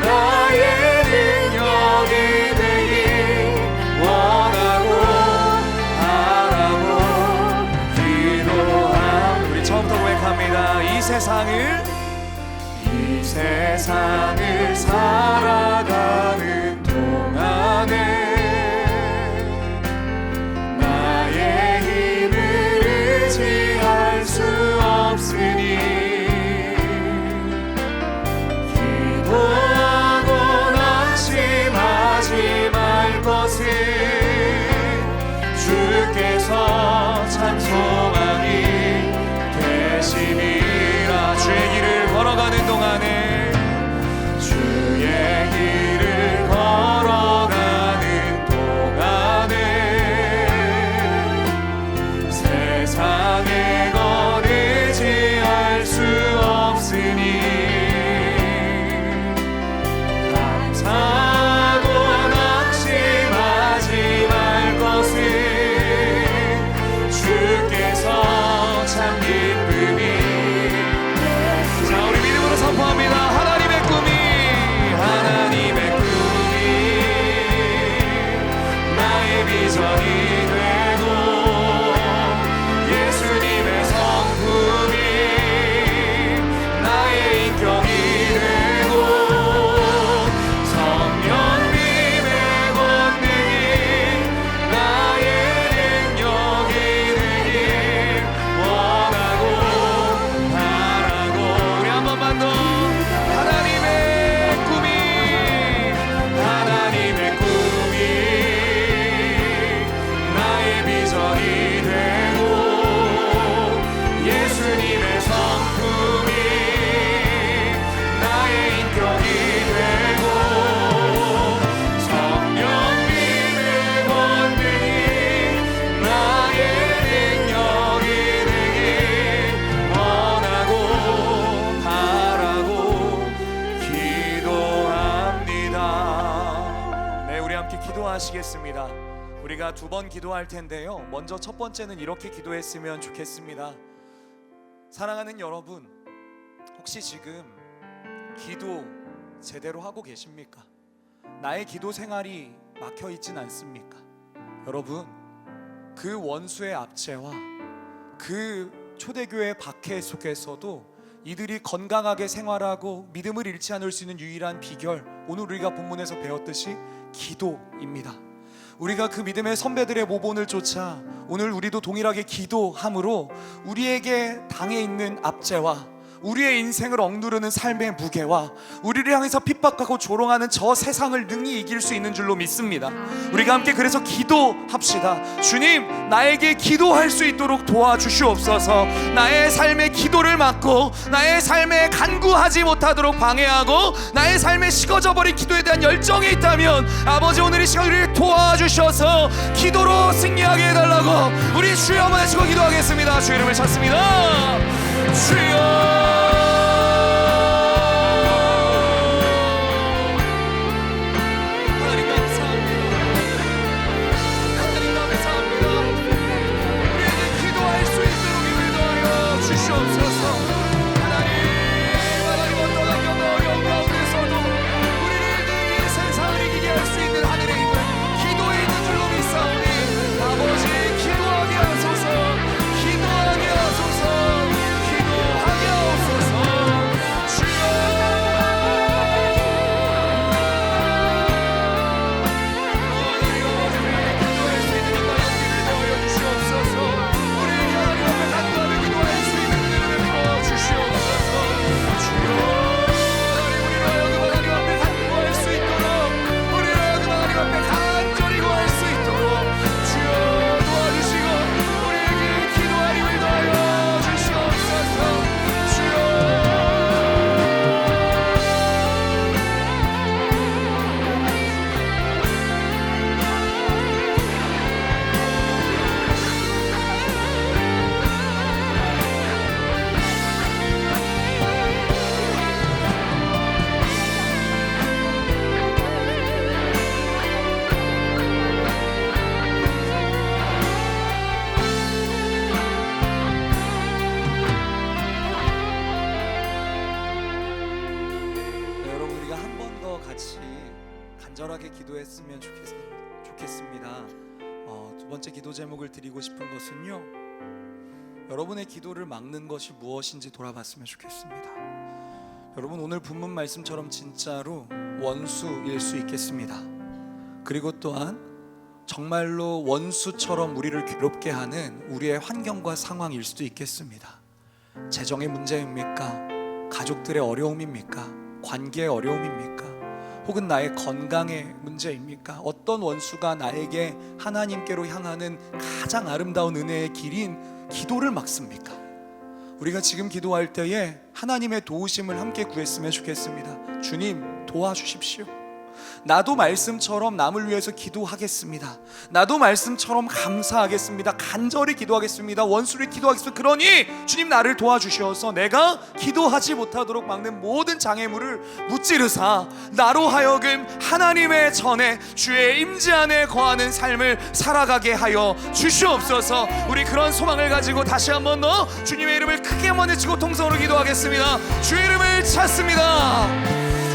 나의 능력이 되기 원하고 바라고 기도합니다. 우리 처음부터 고백합니다. 이 세상을 살아가는 동안에 나의 힘을 의지할 수 없으니 기도하고 낙심하지 말 것을 주께서 참 소망이 되심이라. 주의 길을 걸어가는 동안에 주의 길을 걸어가는 동안에 세상에 건 의지할 수 없으니 감사하고 낙심하지 말 것을 기도하시겠습니다. 우리가 두 번 기도할 텐데요, 먼저 첫 번째는 이렇게 기도했으면 좋겠습니다. 사랑하는 여러분, 혹시 지금 기도 제대로 하고 계십니까? 나의 기도 생활이 막혀 있진 않습니까? 여러분, 그 원수의 압제와 그 초대교회 박해 속에서도 이들이 건강하게 생활하고 믿음을 잃지 않을 수 있는 유일한 비결, 오늘 우리가 본문에서 배웠듯이 기도입니다. 우리가 그 믿음의 선배들의 모본을 쫓아 오늘 우리도 동일하게 기도함으로 우리에게 당해 있는 압제와 우리의 인생을 억누르는 삶의 무게와 우리를 향해서 핍박하고 조롱하는 저 세상을 능히 이길 수 있는 줄로 믿습니다. 우리가 함께 그래서 기도합시다. 주님, 나에게 기도할 수 있도록 도와주시옵소서. 나의 삶의 기도를 막고 나의 삶에 간구하지 못하도록 방해하고 나의 삶에 식어져 버린 기도에 대한 열정이 있다면 아버지, 오늘 이 시간 우리를 도와주셔서 기도로 승리하게 해달라고 우리 주여 한번 외치고 기도하겠습니다. 주의 이름을 찾습니다. 주여, 간절하게 기도했으면 좋겠습니다. 두 번째 기도 제목을 드리고 싶은 것은요, 여러분의 기도를 막는 것이 무엇인지 돌아봤으면 좋겠습니다. 여러분, 오늘 본문 말씀처럼 진짜로 원수일 수 있겠습니다. 그리고 또한 정말로 원수처럼 우리를 괴롭게 하는 우리의 환경과 상황일 수도 있겠습니다. 재정의 문제입니까? 가족들의 어려움입니까? 관계의 어려움입니까? 혹은 나의 건강의 문제입니까? 어떤 원수가 나에게 하나님께로 향하는 가장 아름다운 은혜의 길인 기도를 막습니까? 우리가 지금 기도할 때에 하나님의 도우심을 함께 구했으면 좋겠습니다. 주님, 도와주십시오. 나도 말씀처럼 남을 위해서 기도하겠습니다. 나도 말씀처럼 감사하겠습니다. 간절히 기도하겠습니다. 원수를 기도하겠습니다. 그러니 주님, 나를 도와주셔서 내가 기도하지 못하도록 막는 모든 장애물을 무찌르사 나로 하여금 하나님의 전에 주의 임재 안에 거하는 삶을 살아가게 하여 주시옵소서. 우리 그런 소망을 가지고 다시 한번 더 주님의 이름을 크게 한번 외치고 통성으로 기도하겠습니다. 주의 이름을 찾습니다.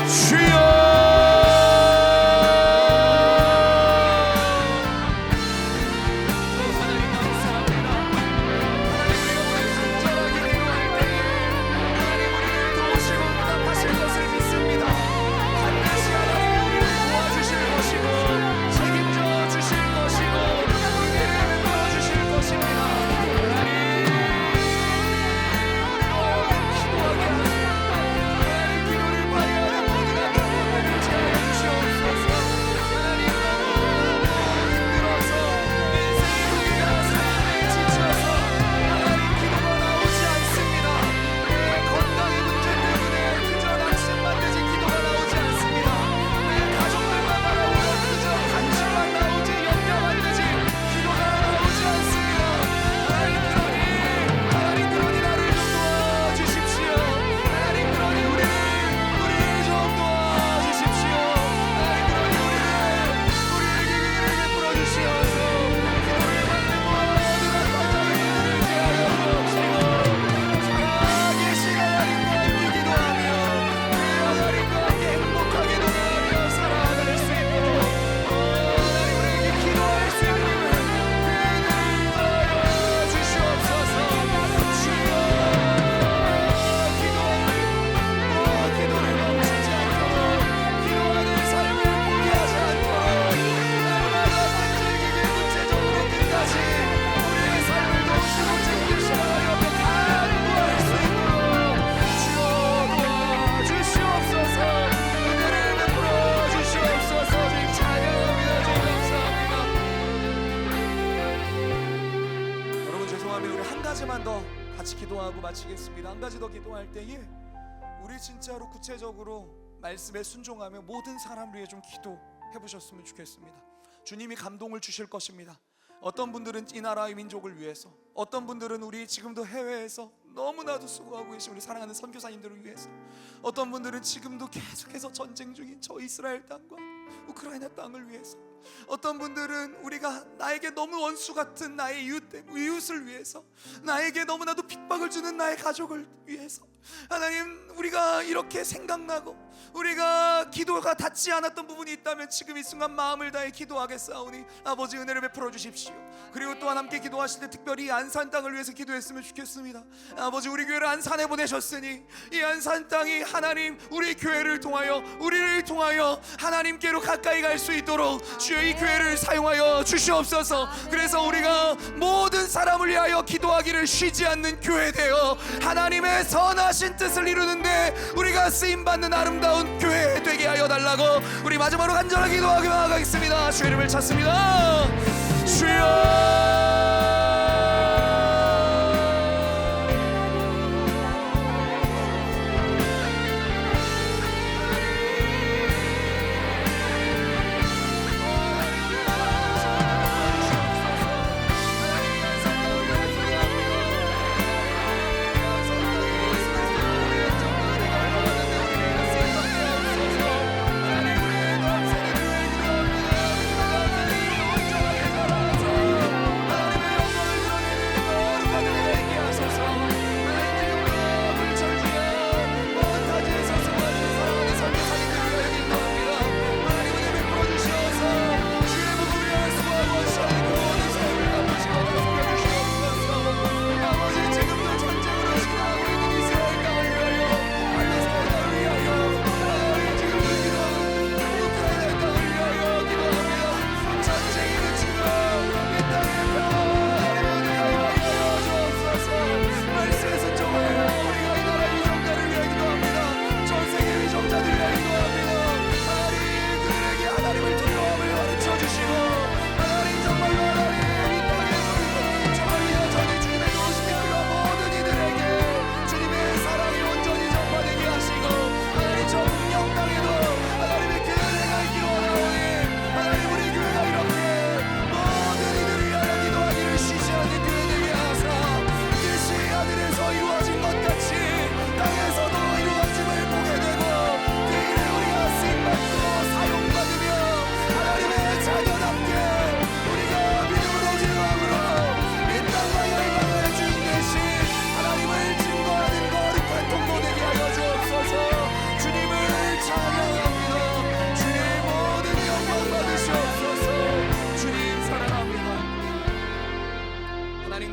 주여, 잠깐만 더 같이 기도하고 마치겠습니다. 한 가지 더 기도할 때에 우리 진짜로 구체적으로 말씀에 순종하며 모든 사람을 위해 좀 기도해 보셨으면 좋겠습니다. 주님이 감동을 주실 것입니다. 어떤 분들은 이 나라의 민족을 위해서, 어떤 분들은 우리 지금도 해외에서 너무나도 수고하고 계신 우리 사랑하는 선교사님들을 위해서, 어떤 분들은 지금도 계속해서 전쟁 중인 저 이스라엘 땅과 우크라이나 땅을 위해서, 어떤 분들은 우리가 나에게 너무 원수 같은 나의 이웃을 위해서, 나에게 너무나도 핍박을 주는 나의 가족을 위해서, 하나님 우리가 이렇게 생각나고 우리가 기도가 닿지 않았던 부분이 있다면 지금 이 순간 마음을 다해 기도하겠사오니 아버지 은혜를 베풀어 주십시오. 그리고 또한 함께 기도하실 때 특별히 이 안산 땅을 위해서 기도했으면 좋겠습니다. 아버지 우리 교회를 안산에 보내셨으니 이 안산 땅이 하나님 우리 교회를 통하여 우리를 통하여 하나님께로 가까이 갈 수 있도록 주여 이 교회를 사용하여 주시옵소서. 그래서 우리가 모든 사람을 위하여 기도하기를 쉬지 않는 교회 되어 하나님의 선하신 뜻을 이루는데 우리가 쓰임받는 아름다운 교회 되게 하여 달라고 우리 마지막으로 간절하게 기도하며 나아가겠습니다. 주의 이름을 찾습니다. 주여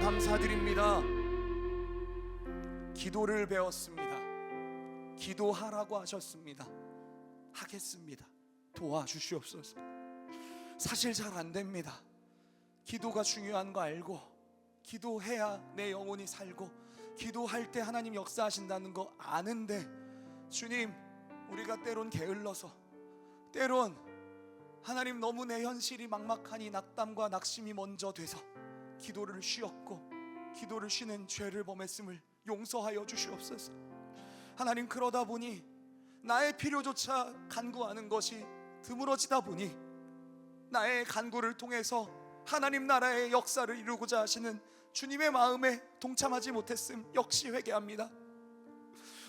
감사드립니다. 기도를 배웠습니다. 기도하라고 하셨습니다. 하겠습니다. 도와주시옵소서. 사실 잘 안 됩니다. 기도가 중요한 거 알고 기도해야 내 영혼이 살고 기도할 때 하나님 역사하신다는 거 아는데 주님 우리가 때론 게을러서 때론 하나님 너무 내 현실이 막막하니 낙담과 낙심이 먼저 돼서 기도를 쉬었고 기도를 쉬는 죄를 범했음을 용서하여 주시옵소서. 하나님 그러다 보니 나의 필요조차 간구하는 것이 드물어지다 보니 나의 간구를 통해서 하나님 나라의 역사를 이루고자 하시는 주님의 마음에 동참하지 못했음 역시 회개합니다.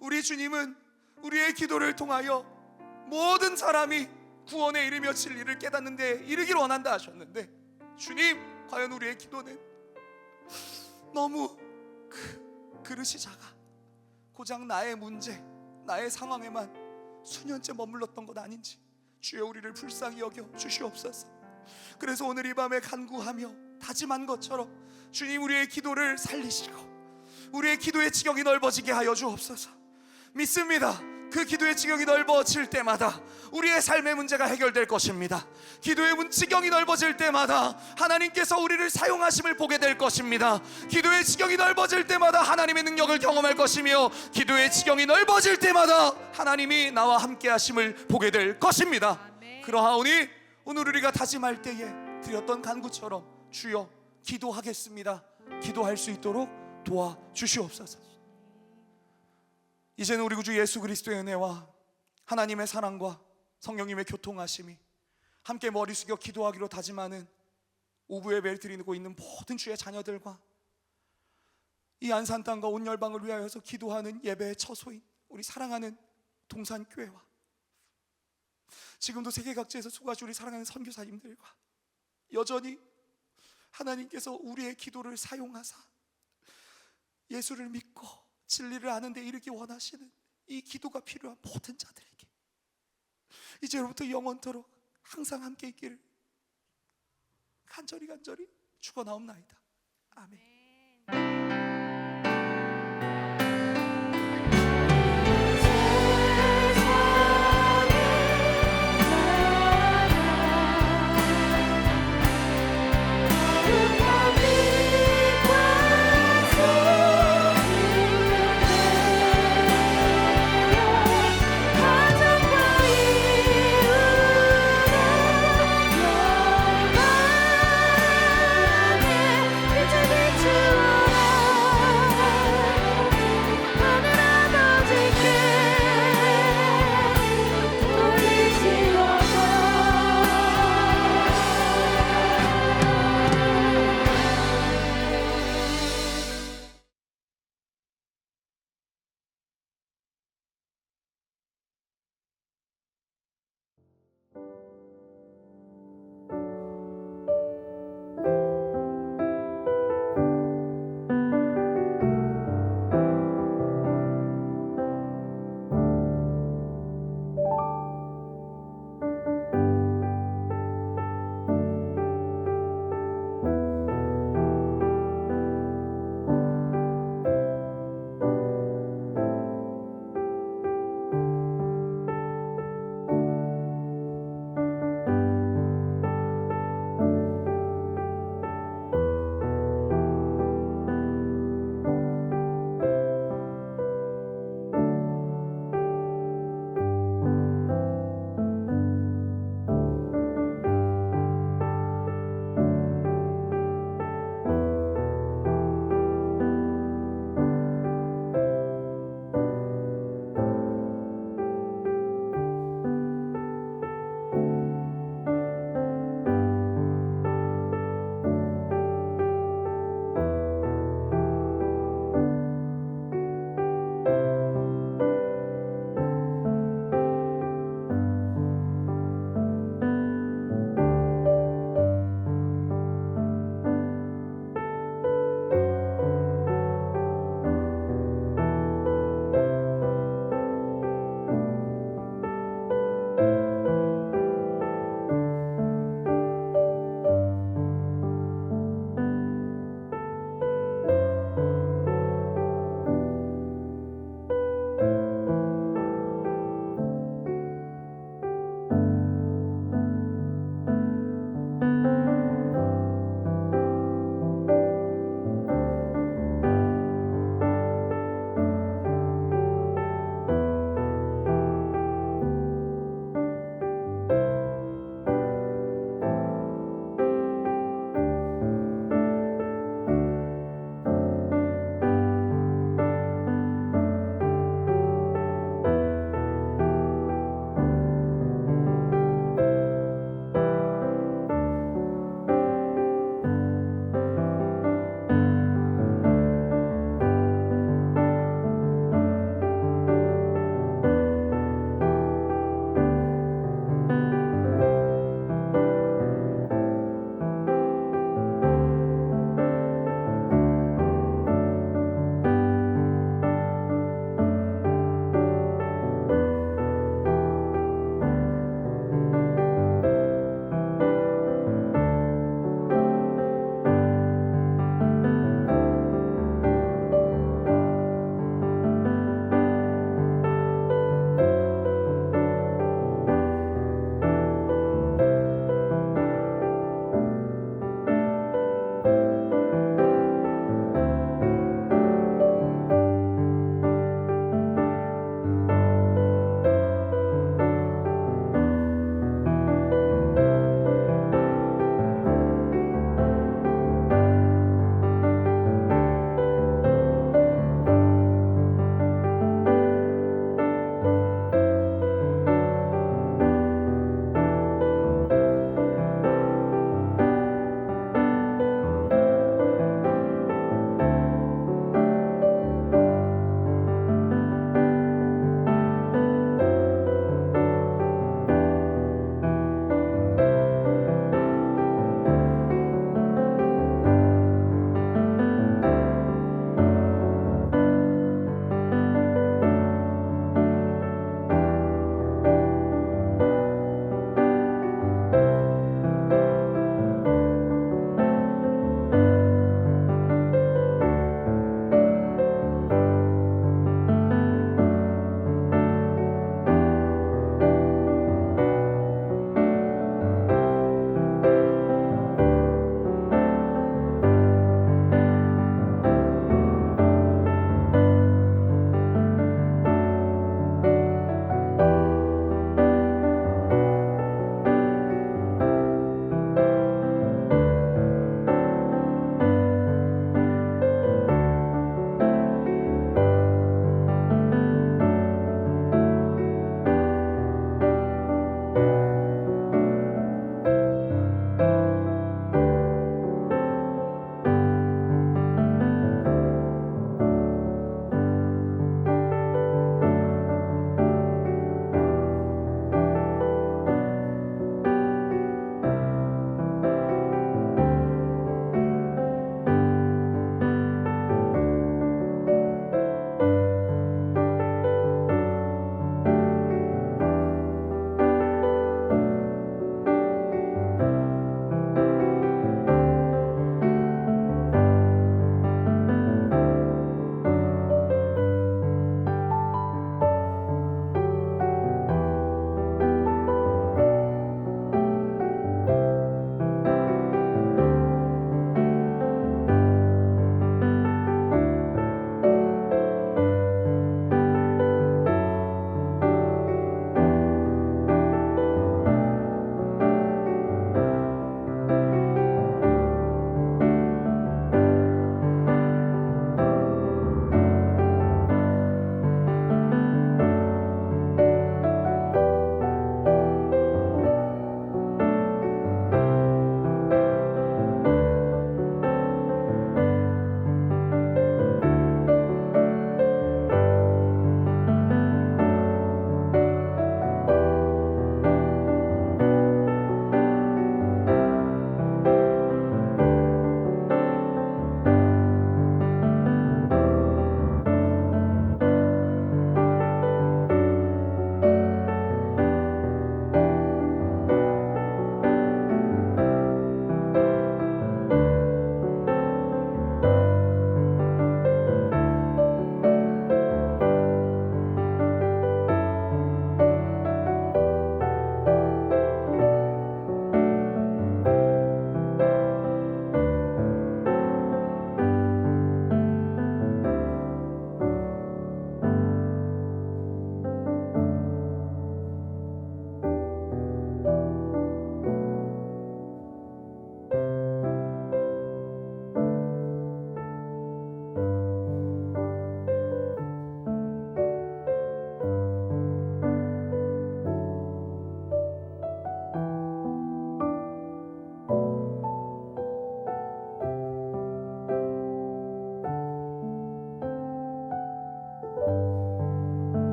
우리 주님은 우리의 기도를 통하여 모든 사람이 구원에 이르며 진리를 깨닫는 데 이르기를 원한다 하셨는데 주님 과연 우리의 기도는 너무 그릇이 작아 고작 나의 문제 나의 상황에만 수년째 머물렀던 것 아닌지 주여 우리를 불쌍히 여겨 주시옵소서. 그래서 오늘 이 밤에 간구하며 다짐한 것처럼 주님 우리의 기도를 살리시고 우리의 기도의 지경이 넓어지게 하여 주옵소서. 믿습니다. 그 기도의 지경이 넓어질 때마다 우리의 삶의 문제가 해결될 것입니다. 기도의 지경이 넓어질 때마다 하나님께서 우리를 사용하심을 보게 될 것입니다. 기도의 지경이 넓어질 때마다 하나님의 능력을 경험할 것이며 기도의 지경이 넓어질 때마다 하나님이 나와 함께 하심을 보게 될 것입니다. 그러하오니 오늘 우리가 다짐할 때에 드렸던 간구처럼 주여 기도하겠습니다. 기도할 수 있도록 도와주시옵소서. 이제는 우리 구주 예수 그리스도의 은혜와 하나님의 사랑과 성령님의 교통하심이 함께 머리 숙여 기도하기로 다짐하는 오부 예배를 드리고 있는 모든 주의 자녀들과 이 안산 땅과 온 열방을 위하여서 기도하는 예배의 처소인 우리 사랑하는 동산교회와 지금도 세계 각지에서 수고하시는 우리 사랑하는 선교사님들과 여전히 하나님께서 우리의 기도를 사용하사 예수를 믿고 진리를 아는 데 이르기 원하시는 이 기도가 필요한 모든 자들에게 이제로부터 영원토록 항상 함께 있기를 간절히 축원하옵나이다. 아멘.